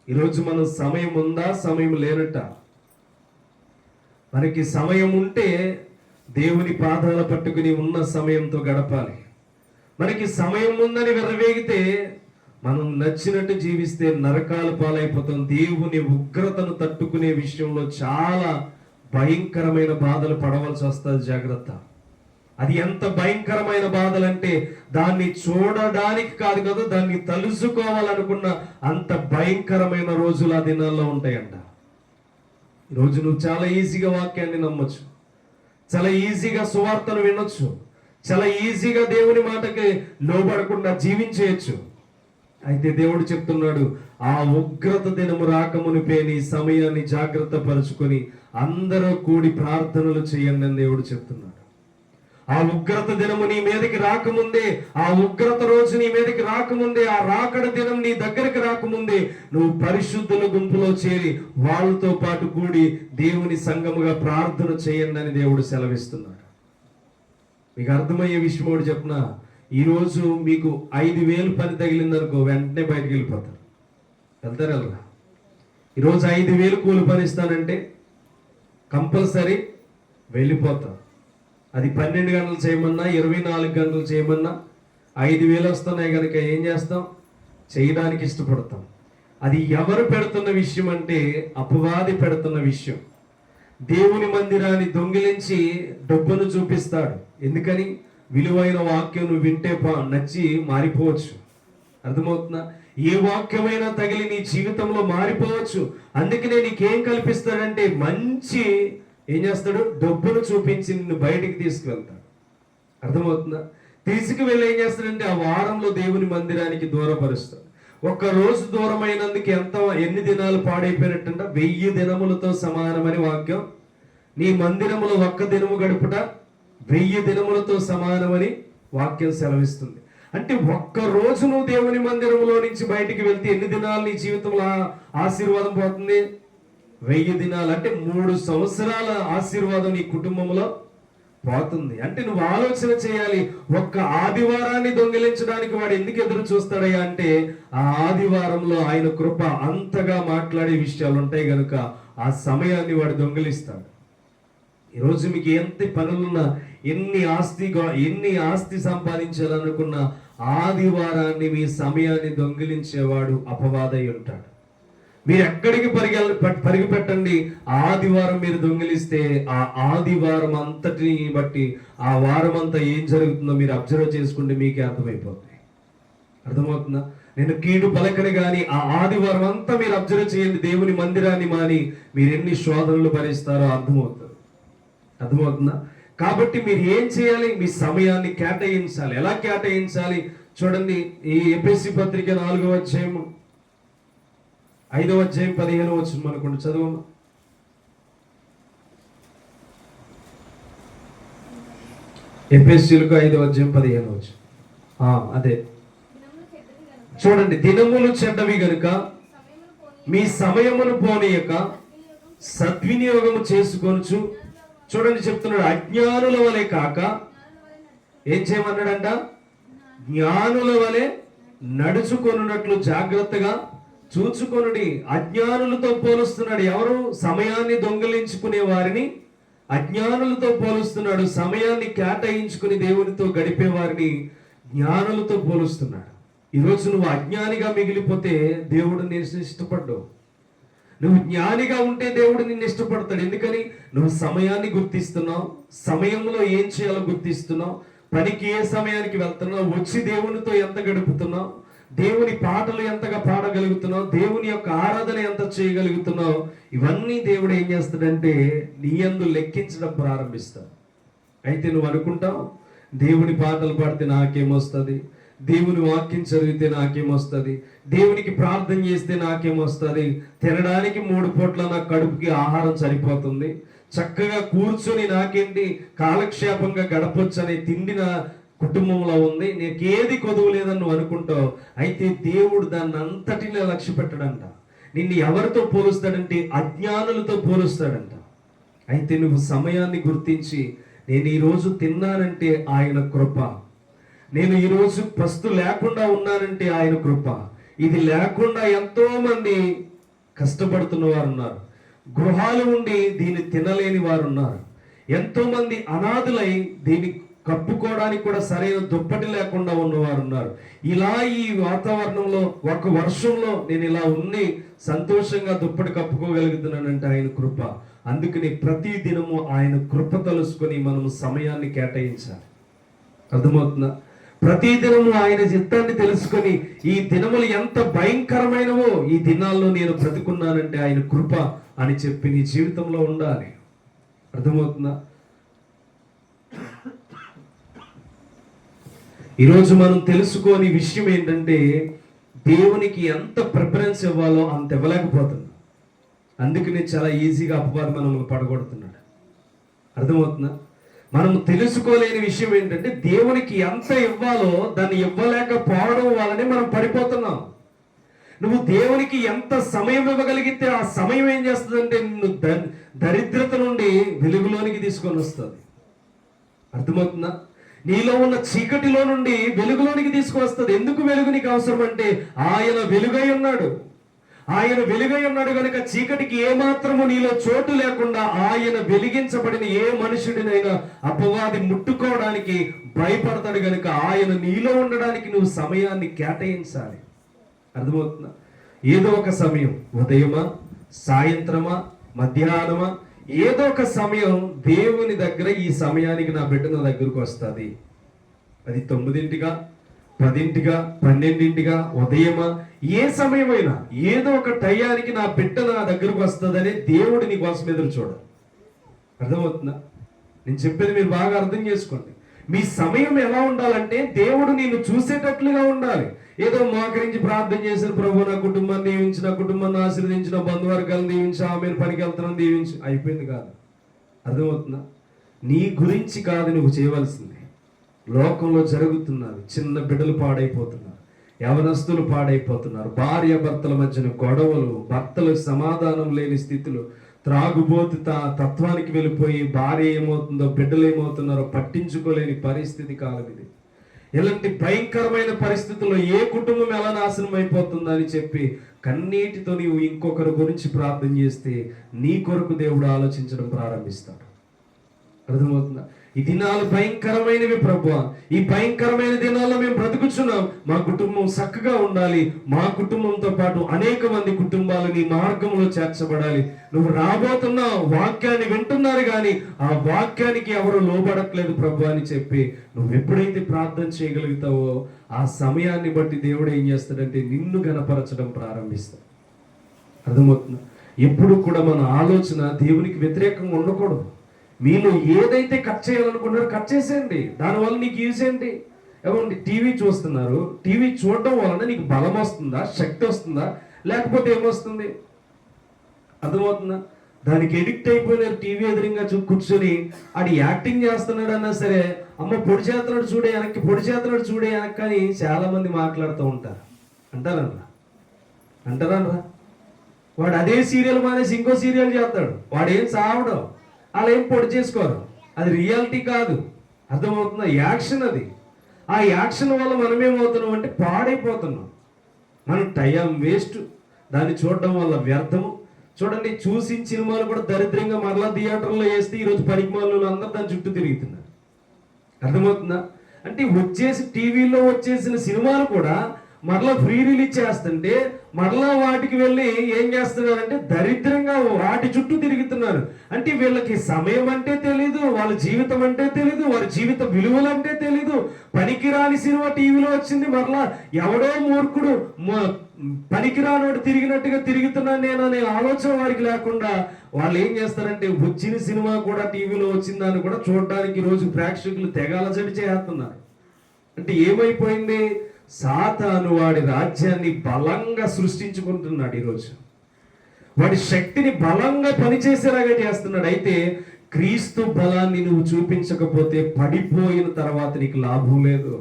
ఈరోజు మనం సమయం ఉందా, సమయం లేనట? మనకి సమయం ఉంటే దేవుని పాదాల పట్టుకుని ఉన్న సమయంతో గడపాలి. మనకి సమయం ఉందని విర్రవేగితే మనం నచ్చినట్టు జీవిస్తే నరకాల పాలైపోతాం. దేవుని ఉగ్రతను తట్టుకునే విషయంలో చాలా భయంకరమైన బాధలు పడవలసి వస్తుంది. జాగ్రత్త. అది ఎంత భయంకరమైన బాధలంటే దాన్ని చూడడానికి కాదు కదా, దాన్ని తలుసుకోవాలనుకున్న అంత భయంకరమైన రోజులు ఆ దినాల్లో ఉంటాయంట. ఈరోజు నువ్వు చాలా ఈజీగా వాక్యాన్ని నమ్మొచ్చు, చాలా ఈజీగా సువార్తను వినొచ్చు, చాలా ఈజీగా దేవుని మాటకి లోబడకుండా జీవించేయచ్చు. అయితే దేవుడు చెప్తున్నాడు, ఆ ఉగ్రత దినము రాకమునిపే నీ సమయాన్ని జాగ్రత్త పరుచుకొని అందరూ కూడి ప్రార్థనలు చేయండి అని దేవుడు చెప్తున్నాడు. ఆ ఉగ్రత దినము నీ మీదకి రాకముందే, ఆ ఉగ్రత రోజు నీ మీదకి రాకముందే, ఆ రాకడ దినం నీ దగ్గరికి రాకముందే నువ్వు పరిశుద్ధుల గుంపులో చేరి వాళ్ళతో పాటు కూడి దేవుని సంఘముగా ప్రార్థన చేయండి అని దేవుడు సెలవిస్తున్నాడు. మీకు అర్థమయ్యే విషయం ఒకటి చెప్పిన, ఈరోజు మీకు 5,000 పని తగిలిందనుకో, వెంటనే బయటకు వెళ్ళిపోతారు. వెళ్తారా? ఈరోజు 5,000 కూలి పని ఇస్తానంటే కంపల్సరీ వెళ్ళిపోతాం. అది 12 గంటలు చేయమన్నా, 24 గంటలు చేయమన్నా 5,000 వస్తున్నాయి కనుక ఏం చేస్తాం? చేయడానికి ఇష్టపడతాం. అది ఎవరు పెడుతున్న విషయం అంటే అపవాది పెడుతున్న విషయం. దేవుని మందిరాన్ని దొంగిలించి డబ్బును చూపిస్తాడు. ఎందుకని? విలువైన వాక్యం నువ్వు వింటే నచ్చి మారిపోవచ్చు. అర్థమవుతుందా? ఏ వాక్యమైనా తగిలి నీ జీవితంలో మారిపోవచ్చు. అందుకనే నీకేం కల్పిస్తాడంటే మంచి ఏం చేస్తాడు? డబ్బును చూపించి నిన్ను బయటికి తీసుకువెళ్తాడు. అర్థమవుతుందా? తీసుకువెళ్ళి ఏం చేస్తాడంటే ఆ వారంలో దేవుని మందిరానికి దూరపరుస్తాడు. ఒక్క రోజు దూరమైనందుకు ఎన్ని దినాలు పాడైపోయినట్టంట? 1000 దినములతో సమానమని వాక్యం. నీ మందిరములో ఒక్క దినము గడుపుట 1000 దినములతో సమానమని వాక్యం సెలవిస్తుంది. అంటే ఒక్క రోజు నువ్వు దేవుని మందిరంలో నుంచి బయటికి వెళ్తే ఎన్ని దినాలు నీ జీవితంలో ఆశీర్వాదం పోతుంది? 1000 దినాలు. అంటే 3 సంవత్సరాల ఆశీర్వాదం నీ కుటుంబంలో పోతుంది. అంటే నువ్వు ఆలోచన చేయాలి, ఒక్క ఆదివారాన్ని దొంగిలించడానికి వాడు ఎందుకు ఎదురు చూస్తాడయ్యా అంటే ఆ ఆదివారంలో ఆయన కృప అంతగా మాట్లాడే విషయాలు ఉంటాయి కనుక ఆ సమయాన్ని వాడు దొంగిలిస్తాడు. ఈరోజు మీకు ఎంత పనులున్నా, ఎన్ని ఆస్తి సంపాదించాలనుకున్న ఆదివారాన్ని, మీ సమయాన్ని దొంగిలించేవాడు అపవాదై ఉంటాడు. మీరు ఎక్కడికి పరిగి పెట్టండి, ఆదివారం మీరు దొంగిలిస్తే ఆ ఆదివారం అంతటిని బట్టి ఆ వారం అంతా ఏం జరుగుతుందో మీరు అబ్జర్వ్ చేసుకుంటే మీకే అర్థమైపోతుంది. అర్థమవుతుందా? నేను కీడు పలకని కానీ ఆ ఆదివారం అంతా మీరు అబ్జర్వ్ చేయండి. దేవుని మందిరాన్ని మాని మీరు ఎన్ని శోధనలు భరిస్తారో అర్థమవుతుంది. కాబట్టి మీరు ఏం చేయాలి? మీ సమయాన్ని కేటాయించాలి. ఎలా కేటాయించాలి? చూడండి, ఈ ఎఫెసీ పత్రిక 4వ అధ్యాయం 5వ అధ్యాయం 15వ వచనం అనుకోండి, చదువు. ఎఫెసీయులకు 5వ అధ్యాయం 15వ వచనం. అదే చూడండి, దినములు చెడ్డవి గనుక మీ సమయమును పోనీయక సద్వినియోగము చేసుకొనుచు, చూడండి చెప్తున్నాడు, అజ్ఞానుల వలె కాక ఏం చేయమన్నాడంట? జ్ఞానుల వలె నడుచుకొనున్నట్లు జాగ్రత్తగా చూచుకొనుడి. అజ్ఞానులతో పోలుస్తున్నాడు. ఎవరు? సమయాన్ని దొంగిలించుకునే వారిని అజ్ఞానులతో పోలుస్తున్నాడు. సమయాన్ని కేటాయించుకుని దేవునితో గడిపే వారిని జ్ఞానులతో పోలుస్తున్నాడు. ఈరోజు నువ్వు అజ్ఞానిగా మిగిలిపోతే దేవుడు నిన్ను ఇష్టపడ్డావు. నువ్వు జ్ఞానిగా ఉంటే దేవుడు నిన్ను ఇష్టపడతాడు. ఎందుకని? నువ్వు సమయాన్ని గుర్తిస్తున్నావు, సమయంలో ఏం చేయాలో గుర్తిస్తున్నావు, పనికి ఏ సమయానికి వెళ్తున్నావు, వచ్చి దేవునితో ఎంత గడుపుతున్నావు, దేవుని పాటలు ఎంతగా పాడగలుగుతున్నావు, దేవుని యొక్క ఆరాధన ఎంత చేయగలుగుతున్నావు, ఇవన్నీ దేవుడు ఏం చేస్తాడంటే నీ యందు లెక్కించడం ప్రారంభిస్తాడు. అయితే నువ్వు అనుకుంటావు, దేవుని పాటలు పాడితే నాకేమొస్తుంది, దేవుని వాక్యం చదివితే నాకేమొస్తుంది, దేవునికి ప్రార్థన చేస్తే నాకేమొస్తుంది, తినడానికి 3 పూట్ల నా కడుపుకి ఆహారం సరిపోతుంది, చక్కగా కూర్చొని నాకేంటి కాలక్షేపంగా గడపొచ్చు అనే తిండి నా కుటుంబంలో ఉంది, నీకేది కొదువు లేదని నువ్వు అనుకుంటావు. అయితే దేవుడు దాన్ని అంతటిని లక్ష్య పెట్టడంట. నిన్ను ఎవరితో పోలుస్తాడంటే అజ్ఞానులతో పోలుస్తాడంట. అయితే నువ్వు సమయాన్ని గుర్తించి, నేను ఈరోజు తిన్నానంటే ఆయన కృప, నేను ఈరోజు పస్తు లేకుండా ఉన్నానంటే ఆయన కృప, ఇది లేకుండా ఎంతో మంది కష్టపడుతున్న వారు ఉన్నారు, గృహాలు ఉండి దీన్ని తినలేని వారు ఉన్నారు, ఎంతో మంది అనాథులై దీన్ని కప్పుకోవడానికి కూడా సరైన దుప్పటి లేకుండా ఉన్నవారు ఉన్నారు. ఇలా ఈ వాతావరణంలో ఒక వర్షంలో నేను ఇలా ఉండి సంతోషంగా దుప్పటి కప్పుకోగలుగుతున్నానంటే ఆయన కృప. అందుకని ప్రతి దినము ఆయన కృప తలుసుకొని మనము సమయాన్ని కేటాయించాలి. అర్థమవుతుందా? ప్రతి దినము ఆయన చిత్తాన్ని తెలుసుకొని ఈ దినములు ఎంత భయంకరమైనవో ఈ దినాల్లో నేను బ్రతుకున్నానంటే ఆయన కృప అని చెప్పి నీ జీవితంలో ఉండాలి. అర్థమవుతుందా? ఈరోజు మనం తెలుసుకోని విషయం ఏంటంటే దేవునికి ఎంత ప్రిఫరెన్స్ ఇవ్వాలో అంత ఇవ్వలేకపోతున్నాం. అందుకనే చాలా ఈజీగా అపవాది మనల్ని పడగొడుతున్నాడు. అర్థమవుతుందా? మనం తెలుసుకోలేని విషయం ఏంటంటే దేవునికి ఎంత ఇవ్వాలో దాన్ని ఇవ్వలేకపోవడం వల్లనే మనం పడిపోతున్నాం. నువ్వు దేవునికి ఎంత సమయం ఇవ్వగలిగితే ఆ సమయం ఏం చేస్తుందంటే నిన్ను దరిద్రత నుండి వెలుగులోనికి తీసుకొని వస్తుంది. అర్థమవుతుందా? నీలో ఉన్న చీకటిలో నుండి వెలుగులోనికి తీసుకువస్తుంది. ఎందుకు వెలుగు నీకు అవసరం అంటే ఆయన వెలుగై ఉన్నాడు. ఆయన వెలుగై ఉన్నాడు కనుక చీకటికి ఏమాత్రము నీలో చోటు లేకుండా ఆయన వెలిగించబడిన ఏ మనుషుడినైనా అపవాది ముట్టుకోవడానికి భయపడతాడు కనుక ఆయన నీలో ఉండడానికి నువ్వు సమయాన్ని కేటాయించాలి. అర్థమవుతుందా? ఏదో ఒక సమయం, ఉదయమా, సాయంత్రమా, మధ్యాహ్నమా, ఏదో ఒక సమయం దేవుని దగ్గర ఈ సమయానికి నా బిడ్డ నా దగ్గరకు వస్తుంది. అది 9ంటిగా, 10ంటిగా, 12ంటిగా, ఉదయమా, ఏ సమయమైనా ఏదో ఒక టయానికి నా బిడ్డ నా దగ్గరకు వస్తుందనే దేవుడు నీ కోసం ఎదురు చూడాలి. అర్థమవుతుందా? నేను చెప్పేది మీరు బాగా అర్థం చేసుకోండి. మీ సమయం ఎలా ఉండాలంటే దేవుడు నిన్ను చూసేటట్లుగా ఉండాలి. ఏదో మోకరించి ప్రార్థన చేసిన, ప్రభు నా కుటుంబాన్ని దీవించి, నా కుటుంబాన్ని ఆశీర్వదించి, నా బంధువర్గాలను దీవించి, ఆమెను పనికి వెళ్తానని దీవించి, అయిపోయింది కాదు. అర్థమవుతుందా? నీ గురించి కాదు నువ్వు చేయవలసింది. లోకంలో జరుగుతున్నది, చిన్న బిడ్డలు పాడైపోతున్నారు, యవనస్తులు పాడైపోతున్నారు, భార్య భర్తల మధ్యన గొడవలు, భర్తలకు సమాధానం లేని స్థితులు, త్రాగుబోతు తత్వానికి వెళ్ళిపోయి భార్య ఏమవుతుందో బిడ్డలు ఏమవుతున్నారో పట్టించుకోలేని పరిస్థితి కాలం ఇది. ఇలాంటి భయంకరమైన పరిస్థితుల్లో ఏ కుటుంబం ఎలా నాశనం అయిపోతుందో అని చెప్పి కన్నీటితో నీవు ఇంకొకరి గురించి ప్రార్థన చేస్తే నీ కొరకు దేవుడు ఆలోచించడం ప్రారంభిస్తాడు. అర్థమవుతుందా? ఈ దినాలు భయంకరమైనవి ప్రభువా, ఈ భయంకరమైన దినాల్లో మేము బ్రతుకుచున్నాం, మా కుటుంబం చక్కగా ఉండాలి, మా కుటుంబంతో పాటు అనేక మంది కుటుంబాలు నీ మార్గంలో చేర్చబడాలి. నువ్వు రాబోతున్నావు, వాక్యాన్ని వింటున్నారు కానీ ఆ వాక్యానికి ఎవరు లోబడట్లేదు ప్రభు అని చెప్పి నువ్వు ఎప్పుడైతే ప్రార్థన చేయగలుగుతావో ఆ సమయాన్ని బట్టి దేవుడు ఏం చేస్తాడంటే నిన్ను గణపరచడం ప్రారంభిస్తాడు. అర్థమవుతుందా? ఎప్పుడు కూడా మన ఆలోచన దేవునికి వ్యతిరేకంగా ఉండకూడదు. మీలో ఏదైతే కట్ చేయాలనుకున్నారో కట్ చేసేయండి. దానివల్ల నీకు యూజ్ ఏంటి? ఏమండి, టీవీ చూస్తున్నారు, టీవీ చూడడం వలన నీకు బలం వస్తుందా, శక్తి వస్తుందా, లేకపోతే ఏమొస్తుంది? అర్థమవుతుందా? దానికి ఎడిక్ట్ అయిపోయినారు. టీవీ ఎదురుగా కూర్చొని ఆడు యాక్టింగ్ చేస్తున్నాడు అన్నా సరే, అమ్మ పొడి చేస్తున్నాడు చూడే వెనక్కి, పొడి చేస్తున్నాడు చూడే వెనక్కి అని చాలా మంది మాట్లాడుతూ ఉంటారు. అంటారా? వాడు అదే సీరియల్ మానేసి ఇంకో సీరియల్ చేస్తాడు. వాడు ఏం సావడం, వాళ్ళు ఏం పొడి చేసుకోరు. అది రియాలిటీ కాదు. అర్థమవుతుందా? యాక్షన్ అది. ఆ యాక్షన్ వల్ల మనం ఏమవుతున్నాం అంటే పాడైపోతున్నాం. మనం టైం వేస్ట్, దాన్ని చూడడం వల్ల వ్యర్థము. చూడండి, చూసిన సినిమాలు కూడా దరిద్రంగా మరలా థియేటర్లో వేస్తే ఈరోజు పరిమాణాలు అందరూ దాని చుట్టూ తిరుగుతున్నారు. అర్థమవుతుందా? అంటే టీవీలో వచ్చేసిన సినిమాలు కూడా మరలా ఫ్రీ రిలీజ్ చేస్తుంటే మరలా వాటికి వెళ్ళి ఏం చేస్తున్నారంటే దరిద్రంగా వాటి చుట్టూ తిరుగుతున్నారు. అంటే వీళ్ళకి సమయం అంటే తెలీదు, వాళ్ళ జీవితం అంటే తెలీదు, వారి జీవిత విలువలు అంటే తెలీదు. పనికిరాని సినిమా టీవీలో వచ్చింది, మరలా ఎవడో మూర్ఖుడు పనికిరానోడు తిరిగినట్టుగా తిరుగుతున్నాను నేను అనే ఆలోచన వారికి లేకుండా వాళ్ళు ఏం చేస్తారంటే వచ్చిన సినిమా కూడా టీవీలో వచ్చిందని కూడా చూడడానికి రోజు ప్రేక్షకులు తెగ అలజడి చేస్తున్నారు. అంటే ఏమైపోయింది? సాతాను వాడి రాజ్యాన్ని బలంగా సృష్టించుకుంటున్నాడు. ఈరోజు వాడి శక్తిని బలంగా పనిచేసేలాగా చేస్తున్నాడు. అయితే క్రీస్తు బలాన్ని నువ్వు చూపించకపోతే పడిపోయిన తర్వాత నీకు లాభం లేదు.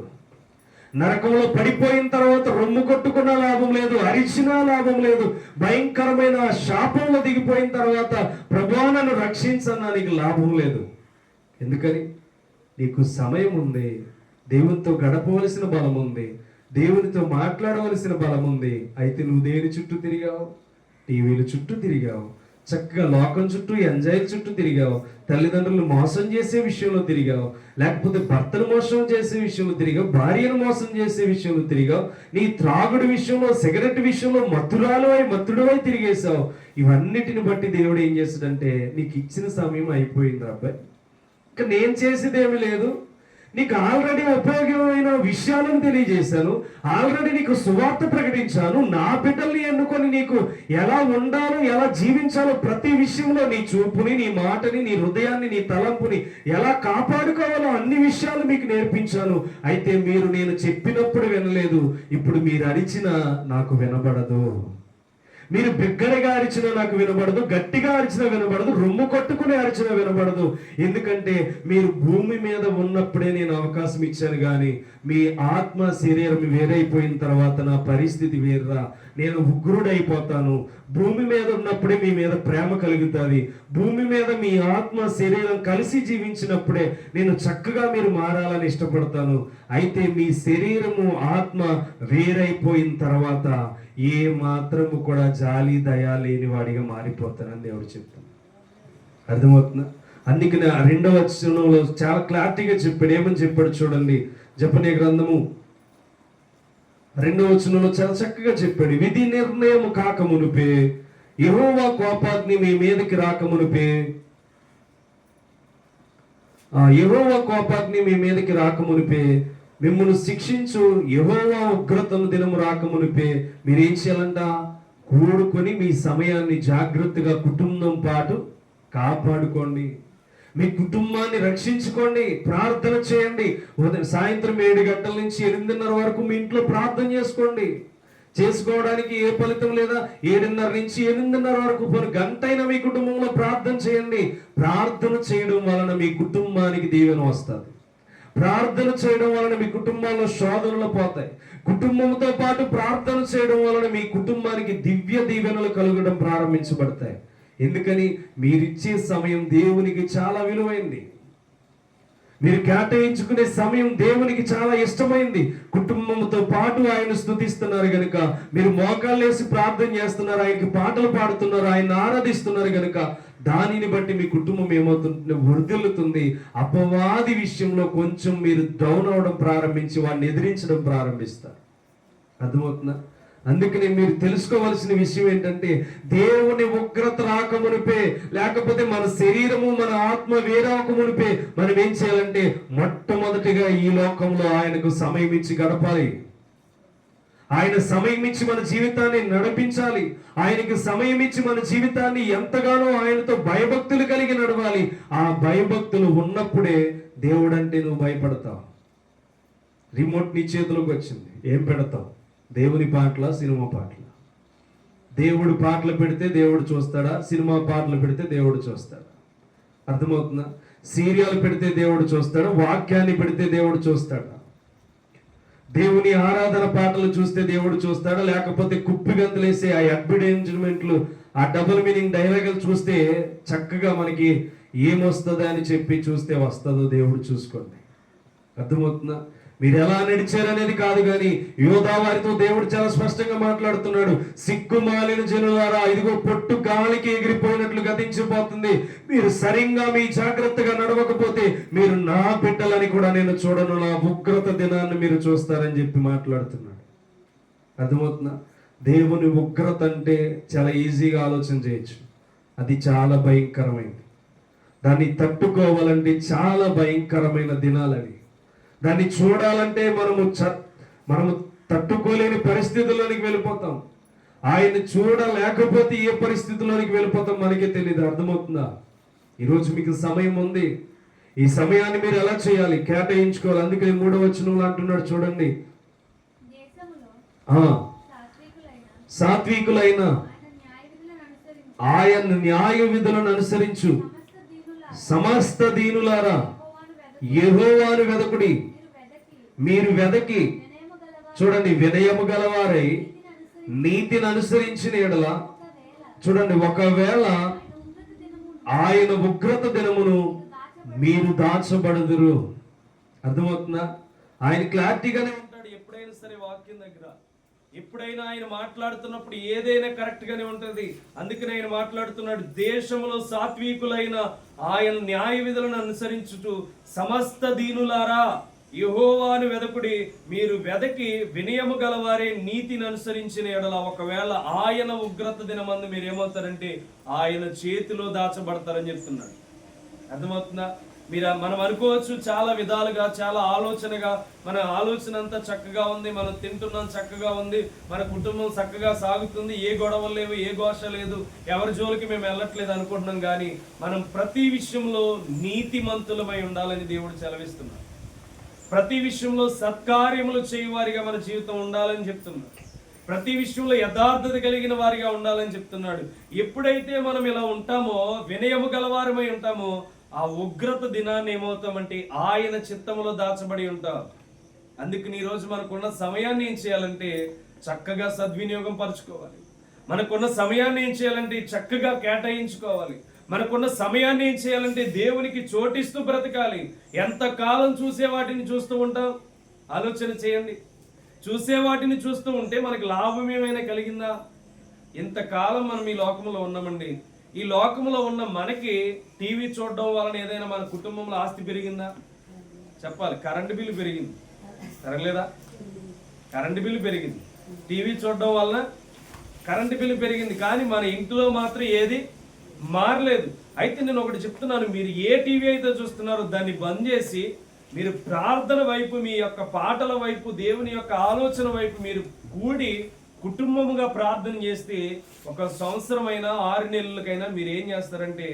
నరకంలో పడిపోయిన తర్వాత రొమ్ము కొట్టుకున్న లాభం లేదు, అరిచినా లాభం లేదు. భయంకరమైన శాపంలో దిగిపోయిన తర్వాత ప్రభువా నన్ను రక్షించన్నా నీకు లాభం లేదు. ఎందుకని? నీకు సమయం ఉంది, దేవునితో గడపవలసిన బలం ఉంది, దేవునితో మాట్లాడవలసిన బలం ఉంది. అయితే నువ్వు దేని చుట్టూ తిరిగావు? టీవీల చుట్టూ తిరిగావు, చక్కగా లోకం చుట్టూ ఎంజాయ్ చుట్టూ తిరిగావు, తల్లిదండ్రులు మోసం చేసే విషయంలో తిరిగావు, లేకపోతే భర్తను మోసం చేసే విషయంలో తిరిగావు, భార్యను మోసం చేసే విషయంలో తిరిగావు, నీ త్రాగుడు విషయంలో, సిగరెట్ విషయంలో మత్తుడువై తిరిగేశావు. ఇవన్నిటిని బట్టి దేవుడు ఏం చేస్తాడంటే నీకు ఇచ్చిన సమయం అయిపోయింది అబ్బాయి, ఇంకా నేను చేసేదేమీ లేదు, నీకు ఆల్రెడీ ఉపయోగమైన విషయాలను తెలియజేశాను, ఆల్రెడీ నీకు సువార్త ప్రకటించాను, నా బిడ్డల్ని ఎన్నుకొని నీకు ఎలా ఉండాలో, ఎలా జీవించాలో ప్రతి విషయంలో నీ చూపుని, నీ మాటని, నీ హృదయాన్ని, నీ తలంపుని ఎలా కాపాడుకోవాలో అన్ని విషయాలు మీకు నేర్పించాను. అయితే మీరు నేను చెప్పినప్పుడు వినలేదు, ఇప్పుడు మీరు అరిచినా నాకు వినబడదు. మీరు బిగ్గరగా అరిచినా నాకు వినబడదు, గట్టిగా అరిచినా వినబడదు, రొమ్ము కొట్టుకుని అరిచినా వినబడదు. ఎందుకంటే మీరు భూమి మీద ఉన్నప్పుడే నేను అవకాశం ఇచ్చాను, కానీ మీ ఆత్మ శరీరం వేరైపోయిన తర్వాత నా పరిస్థితి వేర్రా. నేను ఉగ్రుడైపోతాను. భూమి మీద ఉన్నప్పుడే మీ మీద ప్రేమ కలుగుతుంది. భూమి మీద మీ ఆత్మ శరీరం కలిసి జీవించినప్పుడే నేను చక్కగా మీరు మారాలని ఇష్టపడతాను. అయితే మీ శరీరము ఆత్మ వేరైపోయిన తర్వాత ఏ మాత్రము కూడా జాలి దయ లేని వాడిగా మారిపోతానని దేవుడు చెప్తాను. అర్థమవుతుందా? అందుకని 2వ వచనంలో చాలా క్లారిటీగా చెప్పాడు. ఏమని చెప్పాడు చూడండి, జెఫన్యా గ్రంథము 2వ వచనంలో చాలా చక్కగా చెప్పాడు. విధి నిర్ణయం కాకమునుపే, యెహోవా కోపాగ్ని మీ మీదకి రాకమునుపే, యెహోవా కోపాగ్ని మీ మీదకి రాకమునుపే, మిమ్మల్ని శిక్షించు యెహోవా ఉగ్రతను దినము రాకమునిపే మీరేం చేయాలంట? కూడుకొని మీ సమయాన్ని జాగ్రత్తగా కుటుంబం పాటు కాపాడుకోండి, మీ కుటుంబాన్ని రక్షించుకోండి, ప్రార్థన చేయండి. సాయంత్రం 7 గంటల నుంచి 8:30 వరకు మీ ఇంట్లో ప్రార్థన చేసుకోవడానికి ఏ ఫలితం లేదా? 7:30 నుంచి 8:30 వరకు పోనీ గంట అయినా మీ కుటుంబంలో ప్రార్థన చేయండి. ప్రార్థన చేయడం వలన మీ కుటుంబానికి దీవెన వస్తుంది. ప్రార్థన చేయడం వలన మీ కుటుంబాల్లో శోధనలు పోతాయి. కుటుంబంతో పాటు ప్రార్థన చేయడం వలన మీ కుటుంబానికి దివ్య దీవెనలు కలగడం ప్రారంభించబడతాయి. ఎందుకని? మీరిచ్చే సమయం దేవునికి చాలా విలువైంది. మీరు కేటాయించుకునే సమయం దేవునికి చాలా ఇష్టమైంది. కుటుంబంతో పాటు ఆయన స్తుతిస్తున్నారు గనుక, మీరు మోకాళ్ళేసి ప్రార్థన చేస్తున్నారు, ఆయనకి పాటలు పాడుతున్నారు, ఆయన ఆరాధిస్తున్నారు గనుక దానిని బట్టి మీ కుటుంబం ఏమవుతుంది? వృద్ధిల్లుతుంది. అపవాది విషయంలో కొంచెం మీరు డౌన్ అవడం ప్రారంభించి వాడిని ఎదిరించడం ప్రారంభిస్తారు. అర్థమవుతుందా? అందుకని మీరు తెలుసుకోవాల్సిన విషయం ఏంటంటే, దేవుని ఉగ్రత రాకమునిపే, లేకపోతే మన శరీరము మన ఆత్మ వేరవకమునిపే మనం ఏం చేయాలంటే మొట్టమొదటిగా ఈ లోకంలో ఆయనకు సమయం ఇచ్చి గడపాలి. ఆయన సమయం ఇచ్చి మన జీవితాన్ని నడిపించాలి. ఆయనకి సమయం ఇచ్చి మన జీవితాన్ని ఎంతగానో ఆయనతో భయభక్తులు కలిగి నడవాలి. ఆ భయభక్తులు ఉన్నప్పుడే దేవుడంటే నువ్వు భయపడతావు. రిమోట్ నీ చేతిలోకి వచ్చింది, ఏం పెడతావు? దేవుని పాటల, సినిమా పాటల? దేవుడు పాటలు పెడితే దేవుడు చూస్తాడా? సినిమా పాటలు పెడితే దేవుడు చూస్తాడా? అర్థమవుతుందా? సీరియల్ పెడితే దేవుడు చూస్తాడా? వాక్యాన్ని పెడితే దేవుడు చూస్తాడా? దేవుని ఆరాధన పాటలు చూస్తే దేవుడు చూస్తాడా? లేకపోతే కుప్పిగంతులేసే ఆ అడ్వర్టైజ్మెంట్లు, ఆ డబుల్ మీనింగ్ డైలాగులు చూస్తే చక్కగా మనకి ఏమొస్తుందా అని చెప్పి చూస్తే వస్తుందో దేవుడు చూసుకోండి. అర్థమవుతుందా? మీరు ఎలా నడిచారనేది కాదు, కానీ యోధా వారితో దేవుడు చాలా స్పష్టంగా మాట్లాడుతున్నాడు. సిగ్గుమాలిన జనులారా, ఇదిగో పొట్టు గాలికి ఎగిరిపోయినట్లు గతించిపోతుంది. మీరు సరిగ్గా మీ జాగ్రత్తగా నడవకపోతే మీరు నా బిడ్డలని కూడా నేను చూడను, నా ఉగ్రత దినాన్ని మీరు చూస్తారని చెప్పి మాట్లాడుతున్నాడు. అర్థమవుతుందా? దేవుని ఉగ్రత అంటే చాలా ఈజీగా ఆలోచన చేయొచ్చు, అది చాలా భయంకరమైనది. దాన్ని తట్టుకోవాలంటే చాలా భయంకరమైన దినాలు అవి. దాన్ని చూడాలంటే మనము తట్టుకోలేని పరిస్థితుల్లోనికి వెళ్ళిపోతాం. ఆయన చూడలేకపోతే ఏ పరిస్థితుల్లోనికి వెళ్ళిపోతాం మనకే తెలియదు. అర్థమవుతుందా? ఈరోజు మీకు సమయం ఉంది, ఈ సమయాన్ని మీరు ఎలా చేయాలి? కేటాయించుకోవాలి. అందుకే 3వ వచనంలో అంటున్నాడు చూడండి, సాత్వికులైన ఆయన న్యాయ విధులను అనుసరించు సమస్త దీనులారా యెహోవాను వెదకుడి. మీరు వెదకి చూడండి, వినయము గలవారై నీతిని అనుసరించిన ఎడల చూడండి, ఒకవేళ ఆయన ఉగ్రత దినమును మీరు దాచబడుదురు. అర్థమవుతుందా? ఆయన క్లారిటీగానే ఉంటాడు ఎప్పుడైనా సరే వాక్యం దగ్గర. ఎప్పుడైనా ఆయన మాట్లాడుతున్నప్పుడు ఏదైనా కరెక్ట్ గానే ఉంటుంది. అందుకని ఆయన మాట్లాడుతున్నాడు, దేశంలో సాత్వికులైన ఆయన న్యాయ విధులను అనుసరించుటూ సమస్త దీనులారా యెహోవాను వెదకుడి. మీరు వెదకి వినయము గలవారే నీతిని అనుసరించిన ఎడల ఒకవేళ ఆయన ఉగ్రత దినమందు మీరు ఏమవుతారంటే ఆయన చేతిలో దాచబడతారని చెప్తున్నాడు. అర్థమవుతుందా? మనం అనుకోవచ్చు చాలా విధాలుగా, చాలా ఆలోచనగా, మన ఆలోచన అంతా చక్కగా ఉంది, మనం తింటున్నాం చక్కగా ఉంది, మన కుటుంబం చక్కగా సాగుతుంది, ఏ గొడవలు లేవు, ఏ ఘోష లేదు, ఎవరి జోలికి మేము వెళ్ళట్లేదు అనుకుంటున్నాం. కానీ మనం ప్రతి విషయంలో నీతిమంతులమై ఉండాలని దేవుడు సెలవిస్తున్నాడు. ప్రతి విషయంలో సత్కార్యములు చేయువారిగా మన జీవితం ఉండాలని చెప్తున్నాడు. ప్రతి విషయంలో యథార్థత కలిగిన వారిగా ఉండాలని చెప్తున్నాడు. ఎప్పుడైతే మనం ఇలా ఉంటామో, వినయము గలవారమై ఉంటామో, ఆ ఉగ్రత దినాన్ని ఏమవుతామంటే ఆయన చిత్తములో దాచబడి ఉంటాం. అందుకని ఈరోజు మనకున్న సమయాన్ని ఏం చేయాలంటే చక్కగా సద్వినియోగం పరచుకోవాలి. మనకున్న సమయాన్ని ఏం చేయాలంటే చక్కగా కేటాయించుకోవాలి. మనకున్న సమయాన్ని ఏం చేయాలంటే దేవునికి చోటిస్తూ బ్రతకాలి. ఎంతకాలం చూసే వాటిని చూస్తూ ఉంటాం? ఆలోచన చేయండి. చూసే వాటిని చూస్తూ ఉంటే మనకి లాభం ఏమైనా కలిగిందా? ఇంతకాలం మనం ఈ లోకంలో ఉన్నామండి. ఈ లోకంలో ఉన్న మనకి టీవీ చూడడం వలన ఏదైనా మన కుటుంబంలో ఆస్తి పెరిగిందా? చెప్పాలి. కరెంటు బిల్లు పెరిగింది, పెరగలేదా? కరెంటు బిల్లు పెరిగింది. టీవీ చూడడం వలన కరెంటు బిల్లు పెరిగింది, కానీ మన ఇంట్లో మాత్రం ఏది మారలేదు. అయితే నేను ఒకటి చెప్తున్నాను, మీరు ఏ టీవీ అయితే చూస్తున్నారో దాన్ని బంద్ చేసి మీరు ప్రార్థన వైపు, మీ యొక్క పాటల వైపు, దేవుని యొక్క ఆలోచన వైపు మీరు కూడి కుటుంబముగా ప్రార్థన చేస్తే 1 సంవత్సరమైనా 6 నెలలకైనా మీరు ఏం చేస్తారంటే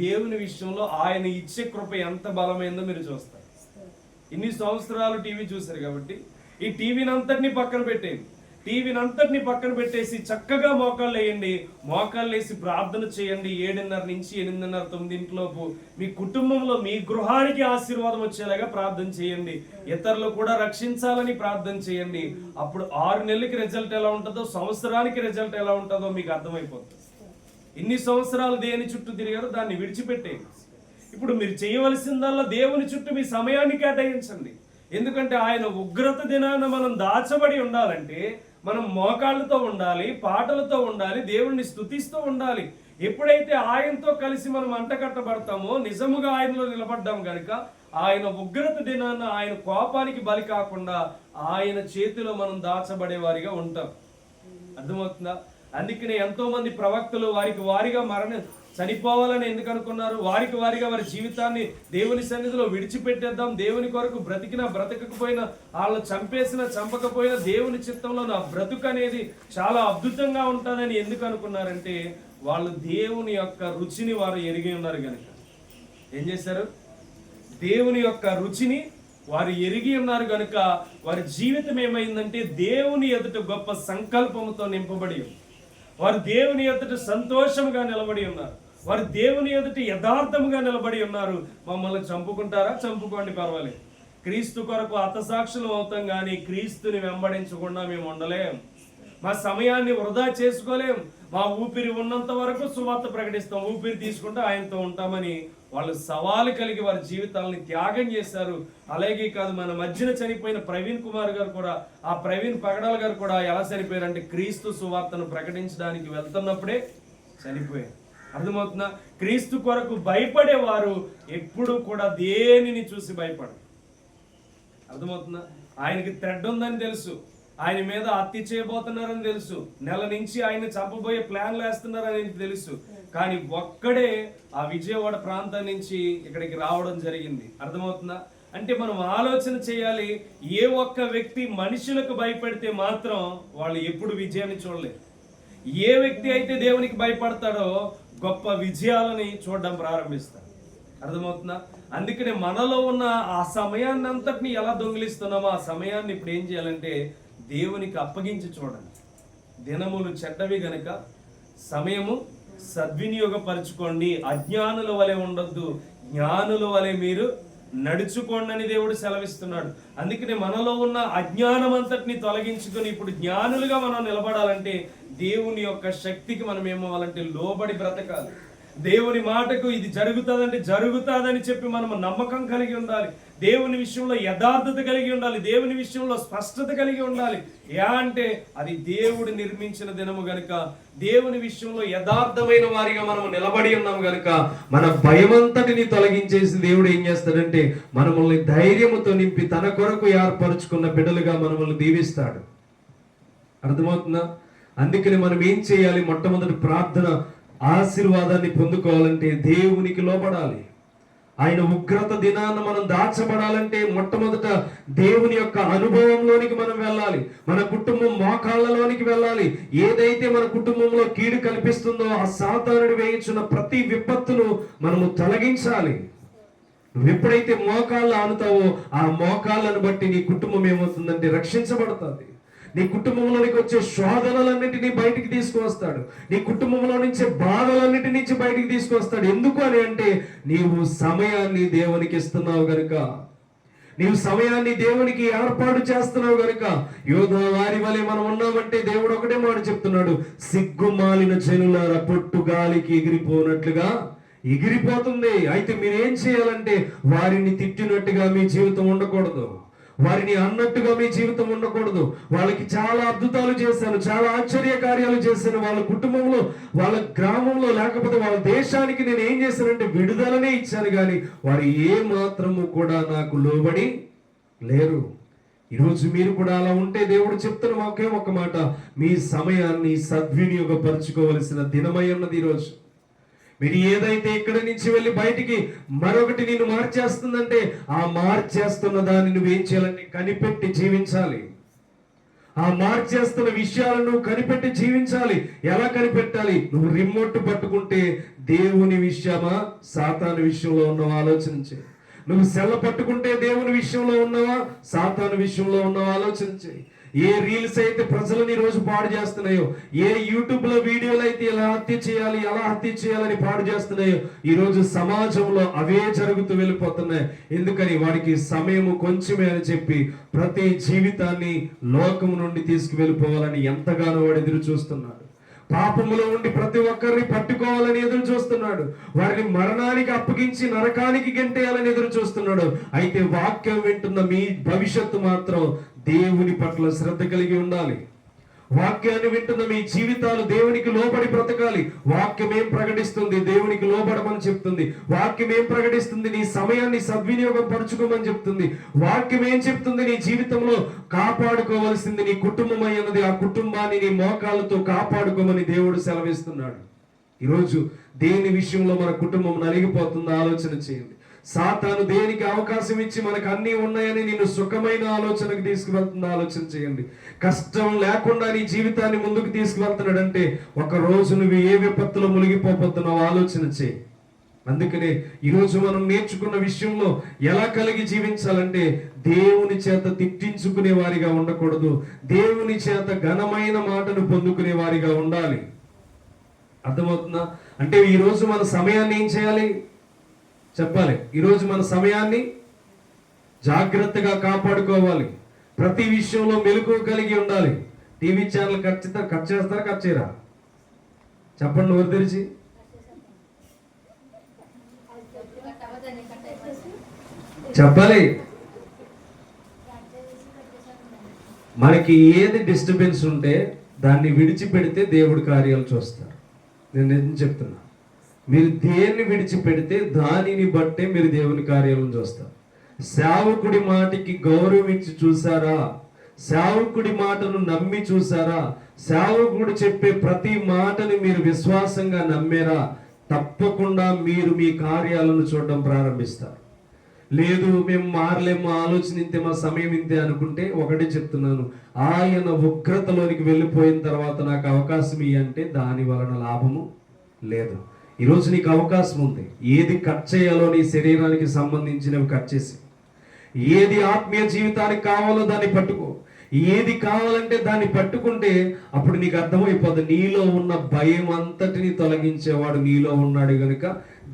దేవుని విషయంలో ఆయన ఇచ్చే కృప ఎంత బలమైందో మీరు చూస్తారు. ఇన్ని సంవత్సరాలు టీవీ చూశారు కాబట్టి ఈ టీవీని అంతటినీ పక్కన పెట్టేయండి. టీవీని అంతటినీ పక్కన పెట్టేసి చక్కగా మోకాళ్ళు వేయండి. మోకాళ్ళు వేసి ప్రార్థన చేయండి. 7:30 నుంచి 8:30, 9 మీ కుటుంబంలో, మీ గృహానికి ఆశీర్వాదం వచ్చేలాగా ప్రార్థన చేయండి. ఇతరులు కూడా రక్షించాలని ప్రార్థన చేయండి. అప్పుడు 6 నెలలకి రిజల్ట్ ఎలా ఉంటుందో, సంవత్సరానికి రిజల్ట్ ఎలా ఉంటుందో మీకు అర్థమైపోతుంది. ఇన్ని సంవత్సరాలు దేని చుట్టూ తిరిగారో దాన్ని విడిచిపెట్టేయండి. ఇప్పుడు మీరు చేయవలసిందల్లా దేవుని చుట్టూ మీ సమయాన్ని కేటాయించండి. ఎందుకంటే ఆయన ఉగ్రత దినాన మనం దాచబడి ఉండాలంటే మనం మోకాళ్ళతో ఉండాలి, పాటలతో ఉండాలి, దేవుణ్ణి స్తుతిస్తూ ఉండాలి. ఎప్పుడైతే ఆయనతో కలిసి మనం అంటకట్టబడతామో, నిజముగా ఆయనలో నిలబడ్డాం కనుక ఆయన ఉగ్రత దినాన, ఆయన కోపానికి బలి కాకుండా ఆయన చేతిలో మనం దాచబడే వారిగా ఉంటాం. అర్థమవుతుందా? అందుకనే ఎంతో మంది ప్రవక్తలు వారికి వారిగా
చనిపోవాలని ఎందుకు అనుకున్నారు? వారికి వారిగా వారి జీవితాన్ని దేవుని సన్నిధిలో విడిచిపెట్టేద్దాం, దేవుని కొరకు బ్రతికినా బ్రతకకపోయినా, వాళ్ళు చంపేసినా చంపకపోయినా దేవుని చిత్తంలో నా బ్రతుకు అనేది చాలా అద్భుతంగా ఉంటుందని ఎందుకు అనుకున్నారంటే, వాళ్ళు దేవుని యొక్క రుచిని వారు ఎరిగి ఉన్నారు కనుక. ఏం చేశారు? దేవుని యొక్క రుచిని వారు ఎరిగి ఉన్నారు కనుక వారి జీవితం ఏమైందంటే దేవుని ఎదుట గొప్ప సంకల్పంతో నింపబడి ఉంది. వారు దేవుని ఎదుట సంతోషంగా నిలబడి ఉన్నారు. వారు దేవుని ఎదుట యథార్థంగా నిలబడి ఉన్నారు. మమ్మల్ని చంపుకుంటారా? చంపుకోండి, పర్వాలేదు. క్రీస్తు కొరకు హతసాక్షులం అవుతాం, కానీ క్రీస్తుని వెంబడించకుండా మేము ఉండలేం. మా సమయాన్ని వృధా చేసుకోలేం. మా ఊపిరి ఉన్నంత వరకు సువార్త ప్రకటిస్తాం, ఊపిరి తీసుకుంటే ఆయనతో ఉంటామని వాళ్ళు సవాలు కలిగి వారి జీవితాలని త్యాగం చేశారు. అలాగే కాదు, మన మధ్యన చనిపోయిన ప్రవీణ్ కుమార్ గారు కూడా, ఆ ప్రవీణ్ పగడాల్ గారు కూడా ఎలా చనిపోయారంటే క్రీస్తు సువార్తను ప్రకటించడానికి వెళ్తున్నప్పుడే చనిపోయారు. అర్థమవుతుందా? క్రీస్తు కొరకు భయపడేవారు ఎప్పుడు కూడా దేనిని చూసి భయపడరు. అర్థమవుతుందా? ఆయనకి థ్రెడ్ ఉందని తెలుసు, ఆయన మీద హత్య చేయబోతున్నారని తెలుసు, నెల నుంచి ఆయన చంపబోయే ప్లాన్లు వేస్తున్నారని తెలుసు, కానీ ఒక్కడే ఆ విజయవాడ ప్రాంతం నుంచి ఇక్కడికి రావడం జరిగింది. అర్థమవుతుందా? అంటే మనం ఆలోచన చేయాలి, ఏ ఒక్క వ్యక్తి మనుషులకు భయపడితే మాత్రం వాళ్ళు ఎప్పుడు విజయాన్ని చూడలేరు. ఏ వ్యక్తి అయితే దేవునికి భయపడతాడో గొప్ప విజయాలని చూడడం ప్రారంభిస్తారు. అర్థమవుతుందా? అందుకనే మనలో ఉన్న ఆ సమయాన్ని అంతటిని ఎలా దొంగిలిస్తున్నామో ఆ సమయాన్ని ఇప్పుడు ఏం చేయాలంటే దేవునికి అప్పగించి చూడండి. దినములు చెడ్డవి గనుక సమయము సద్వినియోగపరచుకోండి. అజ్ఞానుల వలె ఉండొద్దు, జ్ఞానుల వలె మీరు నడుచుకోండి అని దేవుడు సెలవిస్తున్నాడు. అందుకనే మనలో ఉన్న అజ్ఞానం అంతటిని తొలగించుకొని ఇప్పుడు జ్ఞానులుగా మనం నిలబడాలంటే దేవుని యొక్క శక్తికి మనం ఏమవ్వాలంటే లోబడి బ్రతకాలి. దేవుని మాటకు ఇది జరుగుతుందంటే జరుగుతుందని చెప్పి మనం నమ్మకం కలిగి ఉండాలి. దేవుని విషయంలో యథార్థత కలిగి ఉండాలి. దేవుని విషయంలో స్పష్టత కలిగి ఉండాలి. అంటే అది దేవుడు నిర్మించిన దినము గనుక, దేవుని విషయంలో యథార్థమైన వారిగా మనం నిలబడి ఉన్నాం గనుక మన భయమంతటిని తొలగించేసి దేవుడు ఏం చేస్తాడంటే మనల్ని ధైర్యముతో నింపి తన కొరకు ఏర్పరుచుకున్న బిడ్డలుగా మనల్ని దీవిస్తాడు. అర్థమవుతుందా? అందుకని మనం ఏం చేయాలి? మొట్టమొదటి ప్రార్థన, ఆశీర్వాదాన్ని పొందుకోవాలంటే దేవునికి లోబడాలి. ఆయన ఉగ్రత దినాన్ని మనం దాచబడాలంటే మొట్టమొదట దేవుని యొక్క అనుభవంలోనికి మనం వెళ్ళాలి. మన కుటుంబం మోకాళ్ళలోనికి వెళ్ళాలి. ఏదైతే మన కుటుంబంలో కీడు కల్పిస్తుందో ఆ సాతానుడు వేయించిన ప్రతి విపత్తును మనము తొలగించాలి. నువ్వు ఎప్పుడైతే మోకాళ్ళు ఆనుతావో ఆ మోకాళ్ళను బట్టి నీ కుటుంబం ఏమవుతుందంటే రక్షించబడుతుంది. నీ కుటుంబంలోనికి వచ్చే శోధనలన్నింటినీ బయటికి తీసుకువస్తాడు. నీ కుటుంబంలో నుంచే బాధలన్నిటి నుంచి బయటికి తీసుకొస్తాడు. ఎందుకు అని అంటే నీవు సమయాన్ని దేవునికి ఇస్తున్నావు గనుక, నీవు సమయాన్ని దేవునికి ఏర్పాటు చేస్తున్నావు గనుక. యోధ వారి వలె మనం ఉన్నామంటే దేవుడు ఒకటే మాట చెప్తున్నాడు, సిగ్గుమాలిన జనులారా పొట్టు గాలికి ఎగిరిపోనట్లుగా ఎగిరిపోతుంది. అయితే మీరేం చేయాలంటే వారిని తిట్టినట్టుగా మీ జీవితం ఉండకూడదు, వారిని అన్నట్టుగా మీ జీవితం ఉండకూడదు. వాళ్ళకి చాలా అద్భుతాలు చేశాను, చాలా ఆశ్చర్య కార్యాలు చేశాను, వాళ్ళ కుటుంబంలో, వాళ్ళ గ్రామంలో, లేకపోతే వాళ్ళ దేశానికి నేను ఏం చేశానంటే విడుదలనే ఇచ్చాను, కానీ వారు ఏ మాత్రము కూడా నాకు లోబడి లేరు. ఈరోజు మీరు కూడా అలా ఉంటే దేవుడు చెప్తున్న ఒకే ఒక మాట, మీ సమయాన్ని సద్వినియోగపరచుకోవలసిన దినమై ఉన్నది ఈరోజు. మీరు ఏదైతే ఇక్కడి నుంచి వెళ్ళి బయటికి మరొకటి నిన్ను మార్చేస్తుందంటే ఆ మార్చేస్తున్న దాన్ని నువ్వేం చేయాలంటే కనిపెట్టి జీవించాలి. ఆ మార్చేస్తున్న విషయాలను కనిపెట్టి జీవించాలి. ఎలా కనిపెట్టాలి? నువ్వు రిమోట్ పట్టుకుంటే దేవుని విషయమా సాతాను విషయంలో ఉన్నావా ఆలోచించే. నువ్వు సెల్ల పట్టుకుంటే దేవుని విషయంలో ఉన్నావా సాతాను విషయంలో ఉన్నావా ఆలోచించే. ఏ రీల్స్ అయితే ప్రజలను ఈ రోజు పాడు చేస్తున్నాయో, ఏ యూట్యూబ్ లో వీడియోలు అయితే ఇలా హత్య చేయాలి అలా హత్య చేయాలని పాడు చేస్తున్నాయో, ఈ రోజు సమాజంలో అవే జరుగుతూ వెళ్ళిపోతున్నాయి. ఎందుకని? వాడికి సమయము కొంచెమే అని చెప్పి ప్రతి జీవితాన్ని లోకం నుండి తీసుకువెళ్ళిపోవాలని ఎంతగానో వాడు ఎదురు చూస్తున్నాడు. పాపములో ఉండి ప్రతి ఒక్కరిని పట్టుకోవాలని ఎదురు చూస్తున్నాడు. వారిని మరణానికి అప్పగించి నరకానికి గెంటేయాలని ఎదురు చూస్తున్నాడు. అయితే వాక్యం వింటున్న మీ భవిష్యత్తు మాత్రం దేవుని పట్ల శ్రద్ధ కలిగి ఉండాలి. వాక్యాన్ని వింటున్న మీ జీవితాలు దేవునికి లోబడి బ్రతకాలి. వాక్యం ఏం ప్రకటిస్తుంది? దేవునికి లోబడమని చెప్తుంది. వాక్యం ఏం ప్రకటిస్తుంది? నీ సమయాన్ని సద్వినియోగం పరచుకోమని చెప్తుంది. వాక్యం ఏం చెప్తుంది? నీ జీవితంలో కాపాడుకోవాల్సింది నీ కుటుంబం అన్నది. ఆ కుటుంబాన్ని నీ మోకాళ్ళతో కాపాడుకోమని దేవుడు సెలవిస్తున్నాడు.
ఈరోజు దేని విషయంలో మన కుటుంబం నలిగిపోతుందో ఆలోచన చేయండి. సాతాను దేనికి అవకాశం ఇచ్చి మనకు అన్నీ ఉన్నాయని నిన్ను సుఖమైన ఆలోచనకు తీసుకువెళ్తుందో ఆలోచన చేయండి. కష్టం లేకుండా నీ జీవితాన్ని ముందుకు తీసుకువెళ్తున్నాడంటే ఒక రోజు నువ్వు ఏ విపత్తులో మునిగిపోతున్నావు ఆలోచన చేయి. అందుకనే ఈరోజు మనం నేర్చుకున్న విషయంలో ఎలా కలిగి జీవించాలంటే దేవుని చేత తిట్టించుకునే వారిగా ఉండకూడదు, దేవుని చేత ఘనమైన మాటను పొందుకునే వారిగా ఉండాలి. అర్థమవుతుందా? అంటే ఈరోజు మన సమయాన్ని ఏం చేయాలి చెప్పాలి. ఈరోజు మన సమయాన్ని జాగ్రత్తగా కాపాడుకోవాలి. ప్రతి విషయంలో మెలకువ కలిగి ఉండాలి. టీవీ ఛానల్ కట్ చేస్తారా కట్ చేయరా చెప్పండి నోరు తెరిచి. చెప్పాలి. మనకి ఏది డిస్టర్బెన్స్ ఉంటే దాన్ని విడిచిపెడితే దేవుడి కార్యాలు చూస్తారు. నేను నిజం చెప్తున్నా. మీరు దేన్ని విడిచిపెడితే దానిని బట్టే మీరు దేవుని కార్యాలను చూస్తారు. సేవకుడి మాటకి గౌరవం ఇచ్చి చూసారా? సేవకుడి మాటను నమ్మి చూసారా? సేవకుడు చెప్పే ప్రతి మాటని మీరు విశ్వాసంగా నమ్మారా? తప్పకుండా మీరు మీ కార్యాలను చూడడం ప్రారంభిస్తారు. లేదు మేము మారలేము, ఆలోచన ఇంతే, మా సమయం ఇంతే అనుకుంటే ఒకటే చెప్తున్నాను, ఆయన ఉగ్రతలోనికి వెళ్ళిపోయిన తర్వాత నాకు అవకాశం ఇవ్వంటే దాని వలన లాభము లేదు. ఈరోజు నీకు అవకాశం ఉంది. ఏది కట్ చేయాలో నీ శరీరానికి సంబంధించినవి కట్ చేసి, ఏది ఆత్మీయ జీవితానికి కావాలో దాన్ని పట్టుకో. ఏది కావాలంటే దాన్ని పట్టుకుంటే అప్పుడు నీకు అర్థమైపోతుంది నీలో ఉన్న భయం అంతటిని తొలగించేవాడు నీలో ఉన్నాడు గనుక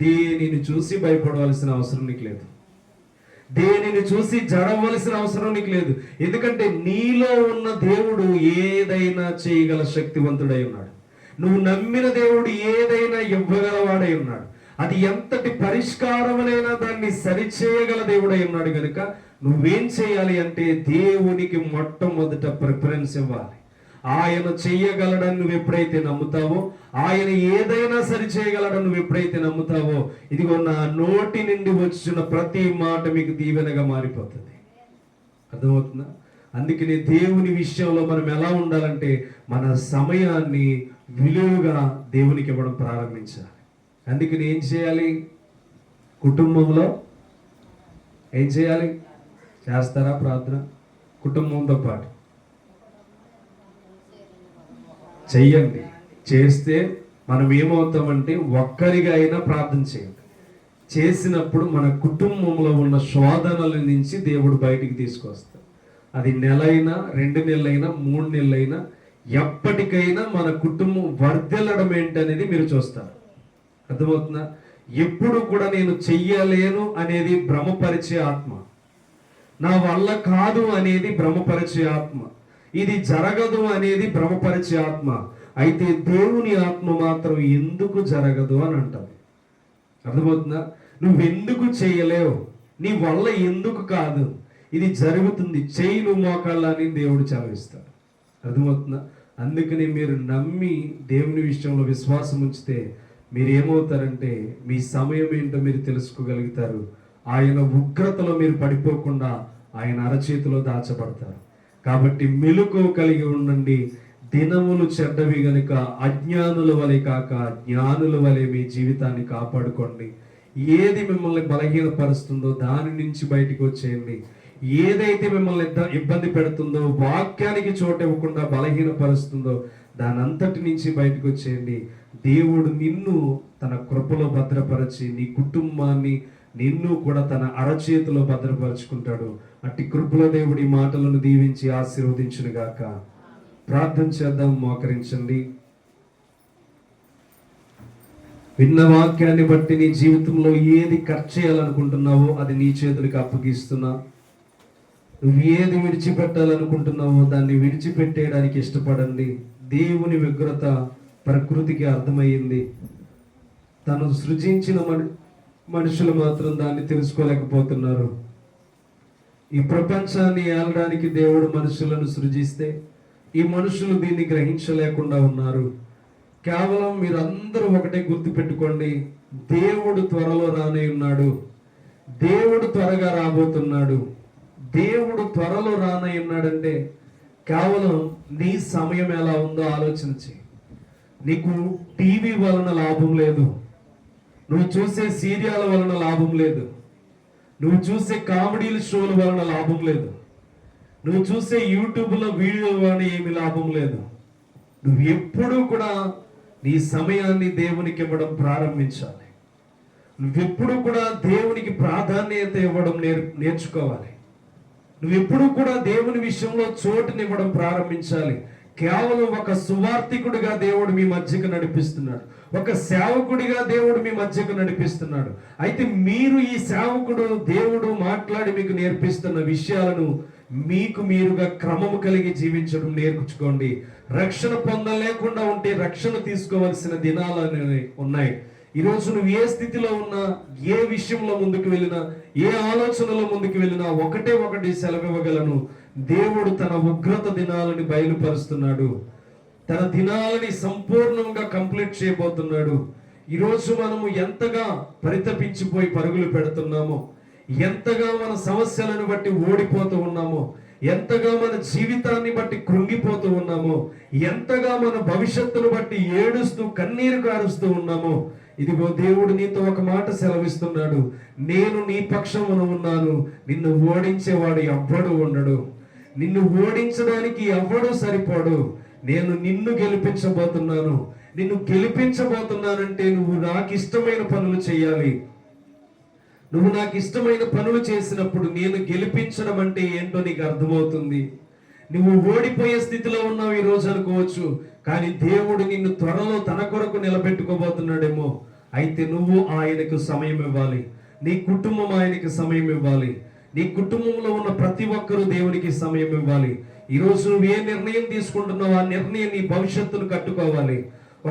దేనిని చూసి భయపడవలసిన అవసరం నీకు లేదు, దేనిని చూసి జడవలసిన అవసరం నీకు లేదు. ఎందుకంటే నీలో ఉన్న దేవుడు ఏదైనా చేయగల శక్తివంతుడై ఉన్నాడు. నువ్వు నమ్మిన దేవుడు ఏదైనా ఇవ్వగలవాడై ఉన్నాడు. అది ఎంతటి పరిష్కారమునైనా దాన్ని సరిచేయగల దేవుడై ఉన్నాడు కనుక నువ్వేం చేయాలి అంటే దేవునికి మొట్టమొదట ప్రిఫరెన్స్ ఇవ్వాలి. ఆయన చెయ్యగలడని నువ్వు ఎప్పుడైతే నమ్ముతావో, ఆయన ఏదైనా సరి చేయగలడని నువ్వు ఎప్పుడైతే నమ్ముతావో, ఇదిగో నా నోటి నుండి వచ్చిన ప్రతి మాట మీకు దీవెనగా మారిపోతుంది. అర్థమవుతుందా? అందుకని దేవుని విషయంలో మనం ఎలా ఉండాలంటే మన సమయాన్ని విలువగా దేవునికి ఇవ్వడం ప్రారంభించాలి. అందుకని ఏం చేయాలి? కుటుంబంలో ఏం చేయాలి? చేస్తారా ప్రార్థన? కుటుంబంతో పాటు చెయ్యండి. చేస్తే మనం ఏమవుతామంటే ఒక్కరిగా అయినా ప్రార్థన చేయండి. చేసినప్పుడు మన కుటుంబంలో ఉన్న శోధనల నుంచి దేవుడు బయటికి తీసుకొస్తాడు. అది నెలైనా 2 నెలలైనా 3 నెలలైనా ఎప్పటికైనా మన కుటుంబం వర్ధిల్లడం ఏంటనేది మీరు చూస్తారు. అర్థమవుతుందా? ఎప్పుడు కూడా నేను చెయ్యలేను అనేది భ్రమపరిచే ఆత్మ, నా వల్ల కాదు అనేది భ్రమపరిచే ఆత్మ, ఇది జరగదు అనేది భ్రమపరిచే ఆత్మ. అయితే దేవుని ఆత్మ మాత్రం ఎందుకు జరగదు అని అంటది. అర్థమవుతుందా? నువ్వెందుకు చేయలేవు, నీ వల్ల ఎందుకు కాదు, ఇది జరుగుతుంది, చెయ్యి నువ్వు మోకాళ్ళ అని దేవుడు చదివిస్తాడు. అర్థమవుతుందా? అందుకని మీరు నమ్మి దేవుని విషయంలో విశ్వాసం ఉంచితే మీరు ఏమవుతారంటే మీ సమయం ఏంటో మీరు తెలుసుకోగలుగుతారు. ఆయన ఉగ్రతలో మీరు పడిపోకుండా ఆయన అరచేతిలో దాచబడతారు. కాబట్టి మెలకువ కలిగి ఉండండి. దినములు చెడ్డవి గనుక అజ్ఞానుల వలె కాక జ్ఞానుల వలె మీ జీవితాన్ని కాపాడుకోండి. ఏది మిమ్మల్ని బలహీనపరుస్తుందో దాని నుంచి బయటికి వచ్చేయండి. ఏదైతే మిమ్మల్ని ఇబ్బంది పెడుతుందో, వాక్యానికి చోటు ఇవ్వకుండా బలహీనపరుస్తుందో దాని అంతటి నుంచి బయటకు వచ్చేయండి. దేవుడు నిన్ను తన కృపలో భద్రపరిచి నీ కుటుంబాన్ని నిన్ను కూడా తన అరచేతిలో భద్రపరుచుకుంటాడు. అట్టి కృపలో దేవుడి మాటలను దీవించి ఆశీర్వదించును గాక. ప్రార్థన చేద్దాం, మోకరించండి. విన్న వాక్యాన్ని బట్టి నీ జీవితంలో ఏది కట్ చేయాలనుకుంటున్నావో అది నీ చేతులకు అప్పగిస్తున్నా. నువ్వు ఏది విడిచిపెట్టాలనుకుంటున్నావో దాన్ని విడిచిపెట్టేయడానికి ఇష్టపడండి. దేవుని ఉగ్రత ప్రకృతికి అర్థమయ్యింది. తను సృజించిన మనుషులు మాత్రం దాన్ని తెలుసుకోలేకపోతున్నారు. ఈ ప్రపంచాన్ని ఏలడానికి దేవుడు మనుషులను సృజిస్తే ఈ మనుషులు దీన్ని గ్రహించలేకుండా ఉన్నారు. కేవలం మీరందరూ ఒకటే గుర్తుపెట్టుకోండి, దేవుడు త్వరలో రానే ఉన్నాడు. దేవుడు త్వరగా రాబోతున్నాడు. దేవుడు త్వరలో రానై ఉన్నాడంటే కేవలం నీ సమయం ఎలా ఉందో ఆలోచన చేయి. నీకు టీవీ వలన లాభం లేదు, నువ్వు చూసే సీరియల్ వలన లాభం లేదు, నువ్వు చూసే కామెడీల షోల వలన లాభం లేదు, నువ్వు చూసే యూట్యూబ్లో వీడియోల వలన ఏమి లాభం లేదు. నువ్వు ఎప్పుడూ కూడా నీ సమయాన్ని దేవునికి ఇవ్వడం ప్రారంభించాలి. నువ్వెప్పుడు కూడా దేవునికి ప్రాధాన్యత ఇవ్వడం నేర్చుకోవాలి. నువ్వెప్పుడు కూడా దేవుని విషయంలో చోటునివ్వడం ప్రారంభించాలి. కేవలం ఒక సువార్థికుడిగా దేవుడు మీ మధ్యకు నడిపిస్తున్నాడు, ఒక సేవకుడిగా దేవుడు మీ మధ్యకు నడిపిస్తున్నాడు. అయితే మీరు ఈ సేవకుడు దేవుడు మాట్లాడి మీకు నేర్పిస్తున్న విషయాలను మీకు మీరుగా క్రమము కలిగి జీవించడం నేర్చుకోండి. రక్షణ పొందలేకుండా ఉంటే రక్షణ తీసుకోవాల్సిన దినాలు ఉన్నాయి. ఈరోజు నువ్వు ఏ స్థితిలో ఉన్నా, ఏ విషయంలో ముందుకు వెళ్ళినా, ఏ ఆలోచనలో ముందుకు వెళ్ళినా ఒకటి సెలవివ్వగలను. దేవుడు తన ఉగ్రత దినాలని బయలుపరుస్తున్నాడు, తన దినాలని సంపూర్ణంగా కంప్లీట్ చేయబోతున్నాడు. ఈరోజు మనము ఎంతగా పరితపించిపోయి పరుగులు పెడుతున్నామో, ఎంతగా మన సమస్యలను బట్టి ఓడిపోతూ ఉన్నామో, ఎంతగా మన జీవితాన్ని బట్టి కృంగిపోతూ ఉన్నామో, ఎంతగా మన భవిష్యత్తును బట్టి ఏడుస్తూ కన్నీరు కారుస్తూ ఉన్నామో, ఇదిగో దేవుడు నీతో ఒక మాట సెలవిస్తున్నాడు. నేను నీ పక్షమున ఉన్నాను, నిన్ను ఓడించేవాడు ఎవ్వడు ఉండడు, నిన్ను ఓడించడానికి ఎవ్వడు సరిపోడు. నేను నిన్ను గెలిపించబోతున్నాను. నిన్ను గెలిపించబోతున్నానంటే నువ్వు నాకు ఇష్టమైన పనులు చేయాలి. నువ్వు నాకు ఇష్టమైన పనులు చేసినప్పుడు నేను గెలిపించడం అంటే ఏంటో నీకు అర్థమవుతుంది. నువ్వు ఓడిపోయే స్థితిలో ఉన్నావు ఈ రోజు అనుకోవచ్చు, కానీ దేవుడు నిన్ను త్వరలో తన కొరకు నిలబెట్టుకోబోతున్నాడేమో. అయితే నువ్వు ఆయనకు సమయం ఇవ్వాలి, నీ కుటుంబం ఆయనకి సమయం ఇవ్వాలి, నీ కుటుంబంలో ఉన్న ప్రతి ఒక్కరూ దేవునికి సమయం ఇవ్వాలి. ఈరోజు నువ్వు ఏ నిర్ణయం తీసుకుంటున్నావు ఆ నిర్ణయం నీ భవిష్యత్తును కట్టుకోవాలి.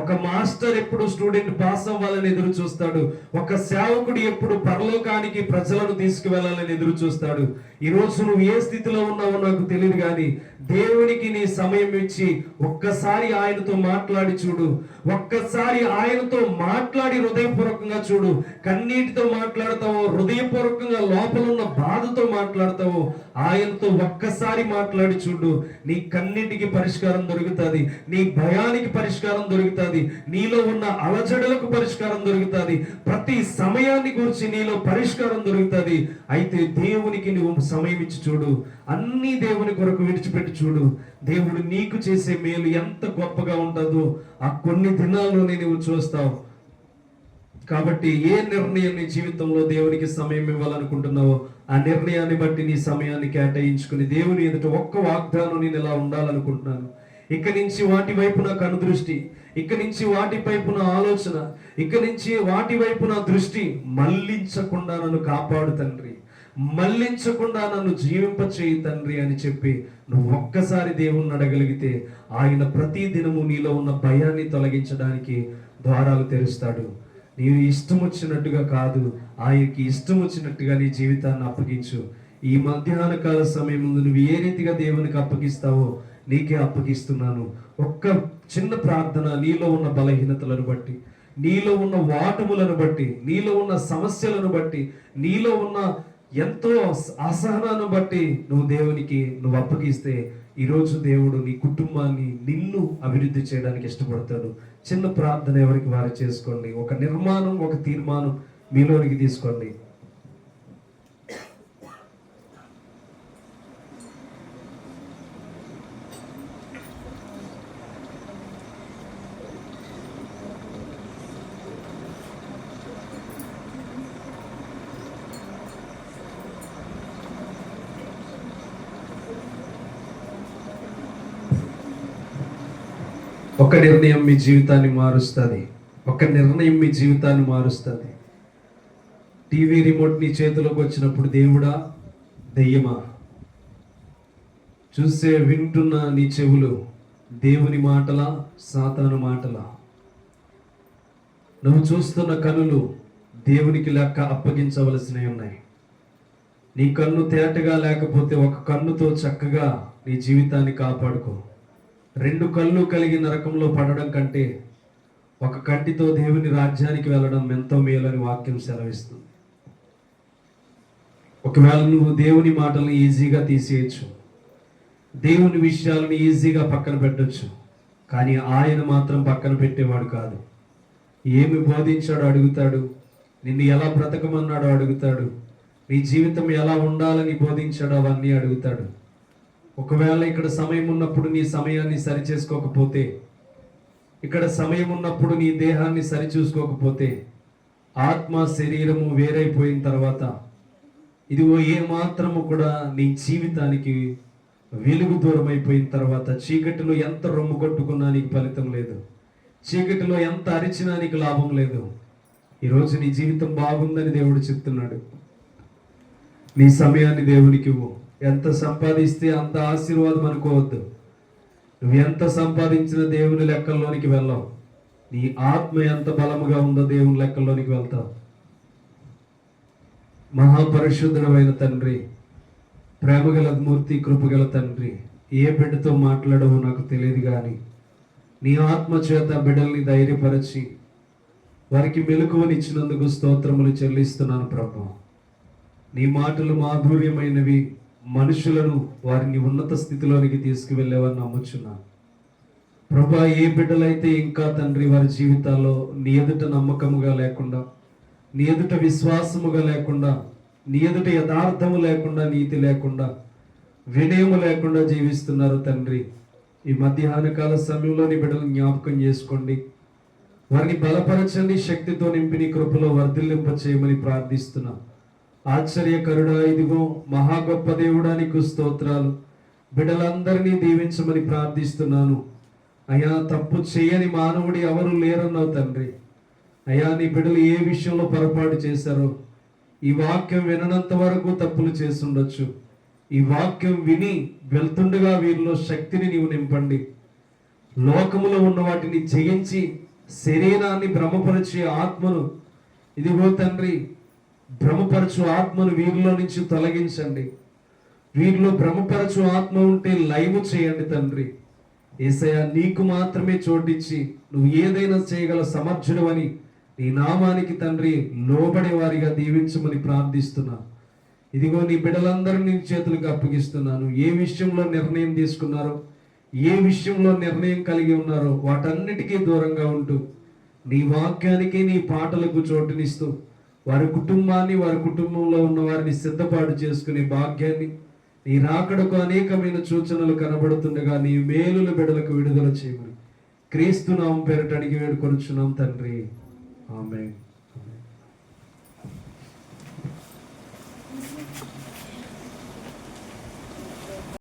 ఒక మాస్టర్ ఎప్పుడు స్టూడెంట్ పాస్ అవ్వాలని ఎదురు చూస్తాడు, ఒక సేవకుడు ఎప్పుడు పరలోకానికి ప్రజలను తీసుకువెళ్ళాలని ఎదురు చూస్తాడు. ఈరోజు నువ్వు ఏ స్థితిలో ఉన్నావో నాకు తెలియదు, కానీ దేవునికి నీ సమయం ఇచ్చి ఒక్కసారి ఆయనతో మాట్లాడి చూడు. ఒక్కసారి ఆయనతో మాట్లాడి హృదయపూర్వకంగా చూడు. కన్నీటితో మాట్లాడతావో, హృదయపూర్వకంగా లోపల ఉన్న బాధతో మాట్లాడతావో, ఆయనతో ఒక్కసారి మాట్లాడి చూడు. నీ కన్నిటికి పరిష్కారం దొరుకుతుంది, నీ భయానికి పరిష్కారం దొరుకుతుంది, నీలో ఉన్న అలజడులకు పరిష్కారం దొరుకుతుంది, ప్రతి సమయాన్ని గురించి నీలో పరిష్కారం దొరుకుతుంది. అయితే దేవునికి నువ్వు సమయం ఇచ్చి చూడు, అన్ని దేవుని కొరకు విడిచిపెట్టి చూడు. దేవుడు నీకు చేసే మేలు ఎంత గొప్పగా ఉంటుందో ఆ కొన్ని దినాల్లోనే నువ్వు చూస్తావు. కాబట్టి ఏ నిర్ణయం నీ జీవితంలో దేవునికి సమయం ఇవ్వాలనుకుంటున్నావో ఆ నిర్ణయాన్ని బట్టి నీ సమయాన్ని కేటాయించుకుని దేవుని ఎదుట ఒక్క వాగ్దానం నేను ఇలా ఉండాలనుకుంటున్నాను, ఇక నుంచి వాటి వైపు నా కనుదృష్టి, ఇక నుంచి వాటి వైపు నా ఆలోచన, ఇక నుంచి వాటి వైపు నా దృష్టి మళ్ళించకుండా నన్ను కాపాడు తండ్రి, మళ్ళించకుండా నన్ను జీవింపచేయి తండ్రి అని చెప్పి నువ్వు ఒక్కసారి దేవుణ్ణి అడగలిగితే ఆయన ప్రతి దినము నీలో ఉన్న భయాన్ని తొలగించడానికి ద్వారాలు తెరుస్తాడు. నీవు ఇష్టం వచ్చినట్టుగా కాదు, ఆయనకి ఇష్టం వచ్చినట్టుగా నీ జీవితాన్ని అప్పగించు. ఈ మధ్యాహ్న కాల సమయం ముందు నువ్వు ఏ రీతిగా దేవునికి అప్పగిస్తావో నీకే అప్పగిస్తున్నాను. ఒక్క చిన్న ప్రార్థన, నీలో ఉన్న బలహీనతలను బట్టి, నీలో ఉన్న వాటములను బట్టి, నీలో ఉన్న సమస్యలను బట్టి, నీలో ఉన్న ఎంతో అసహనాన్ని బట్టి నువ్వు దేవునికి నువ్వు అప్పగిస్తే ఈరోజు దేవుడు నీ కుటుంబాన్ని, నిన్ను అభివృద్ధి చేయడానికి ఇష్టపడతాడు. చిన్న ప్రార్థన ఎవరికి వారు చేసుకోండి. ఒక నిర్మాణం, ఒక తీర్మానం మీలోనికి తీసుకోండి. ఒక నిర్ణయం మీ జీవితాన్ని మారుస్తుంది, ఒక నిర్ణయం మీ జీవితాన్ని మారుస్తుంది. టీవీ రిమోట్ నీ చేతిలోకి వచ్చినప్పుడు దేవుడా దెయ్యమా? చూసే వింటున్న నీ చెవులు దేవుని మాటలా, సాతాను మాటలా? నువ్వు చూస్తున్న కనులు దేవునికి లెక్క అప్పగించవలసినవి ఉన్నాయి. నీ కన్ను తేటగా లేకపోతే ఒక కన్నుతో చక్కగా నీ జీవితాన్ని కాపాడుకో. రెండు కళ్ళు కలిగి నరకంలో పడడం కంటే ఒక కంటితో దేవుని రాజ్యానికి వెళ్ళడం ఎంతో మేలని వాక్యం సెలవిస్తుంది. ఒకవేళ నువ్వు దేవుని మాటలను ఈజీగా తీసేయచ్చు, దేవుని విషయాలను ఈజీగా పక్కన పెట్టచ్చు, కానీ ఆయన మాత్రం పక్కన పెట్టేవాడు కాదు. ఏమి బోధించాడో అడుగుతాడు, నిన్ను ఎలా బ్రతకమన్నాడో అడుగుతాడు, నీ జీవితం ఎలా ఉండాలని బోధించాడో అవన్నీ అడుగుతాడు. ఒకవేళ ఇక్కడ సమయం ఉన్నప్పుడు నీ సమయాన్ని సరిచేసుకోకపోతే, ఇక్కడ సమయం ఉన్నప్పుడు నీ దేహాన్ని సరిచూసుకోకపోతే, ఆత్మ శరీరము వేరైపోయిన తర్వాత ఇదిగో ఏ మాత్రము కూడా నీ జీవితానికి వెలుగు దూరం అయిపోయిన తర్వాత, చీకటిలో ఎంత రొమ్ము కొట్టుకున్నా నీకు ఫలితం లేదు, చీకటిలో ఎంత అరిచినా నీకు లాభం లేదు. ఈరోజు నీ జీవితం బాగుందని దేవుడు చెప్తున్నాడు. నీ సమయాన్ని దేవునికి ఇవ్వు. ఎంత సంపాదిస్తే అంత ఆశీర్వాదం అనుకోవద్దు. నువ్వు ఎంత సంపాదించిన దేవుని లెక్కల్లోనికి వెళ్ళావు. నీ ఆత్మ ఎంత బలముగా ఉందో దేవుని లెక్కల్లోనికి వెళ్తావు. మహాపరిశుద్ధుడమైన తండ్రి, ప్రేమగల మూర్తి, కృపగల తండ్రి, ఏ బిడ్డతో మాట్లాడవో నాకు తెలియదు, కానీ నీ ఆత్మ చేత బిడ్డల్ని ధైర్యపరచి వారికి మెలకువనిచ్చినందుకు స్తోత్రములు చెల్లిస్తున్నాను ప్రభు. నీ మాటలు మాధుర్యమైనవి, మనుషులను వారిని ఉన్నత స్థితిలోనికి తీసుకువెళ్ళేవని నమ్ముచున్నాను ప్రభా. ఏ బిడ్డలైతే ఇంకా తండ్రి వారి జీవితాల్లో నీ ఎదుట నమ్మకముగా లేకుండా, నీ ఎదుట విశ్వాసముగా లేకుండా, నీ ఎదుట యథార్థము లేకుండా, నీతి లేకుండా, వినయము లేకుండా జీవిస్తున్నారు తండ్రి. ఈ మధ్యాహ్న కాల సమయంలో నీ బిడ్డలు జ్ఞాపకం చేసుకోండి, వారిని బలపరచండి, శక్తితో నింపి నీ కృపలో వర్ధిల్లింప చేయమని ప్రార్థిస్తున్నా. ఆశ్చర్యకరుడా, ఇదిగో మహా గొప్ప దేవుడా, నీకు స్తోత్రాలు. బిడ్డలందరినీ దీవించమని ప్రార్థిస్తున్నాను అయ్యా. తప్పు చేయని మానవుడు ఎవరు లేరన్నావు తండ్రి. అయ్యా, నీ బిడ్డలు ఏ విషయంలో పొరపాటు చేశారో, ఈ వాక్యం విననంత వరకు తప్పులు చేసుండొచ్చు. ఈ వాక్యం విని వెళ్తుండగా వీరిలో శక్తిని నీవు నింపండి. లోకములో ఉన్న వాటిని జయించి శరీరాన్ని భ్రమపరిచే ఆత్మను, ఇదిగో తండ్రి, భ్రమపరచు ఆత్మను వీరిలో నుంచి తొలగించండి. వీరిలో భ్రమపరచు ఆత్మ ఉంటే లైవ్ చేయండి తండ్రి. యేసయ్యా, నీకు మాత్రమే చోటిచ్చి నువ్వు ఏదైనా చేయగల సమర్థుడు అని నీ నామానికి తండ్రి లోబడే వారిగా దీవించమని ప్రార్థిస్తున్నా. ఇదిగో నీ బిడ్డలందరినీ నీ చేతులకు అప్పగిస్తున్నాను. ఏ విషయంలో నిర్ణయం తీసుకున్నారో, ఏ విషయంలో నిర్ణయం కలిగి ఉన్నారో వాటన్నిటికీ దూరంగా ఉంటూ నీ వాక్యానికి, నీ పాటలకు చోటునిస్తూ వారి కుటుంబాన్ని, వారి కుటుంబంలో ఉన్న వారిని సిద్ధపాటు చేసుకునే భాగ్యాన్ని, నీ రాకడకు అనేకమైన సూచనలు కనబడుతుండగా నీ మేలుల బిడ్డలకు విడుదల చేయమని క్రీస్తు నామం పేరిట అడిగి వేడుకొనుచున్నాం తండ్రి. ఆమేన్.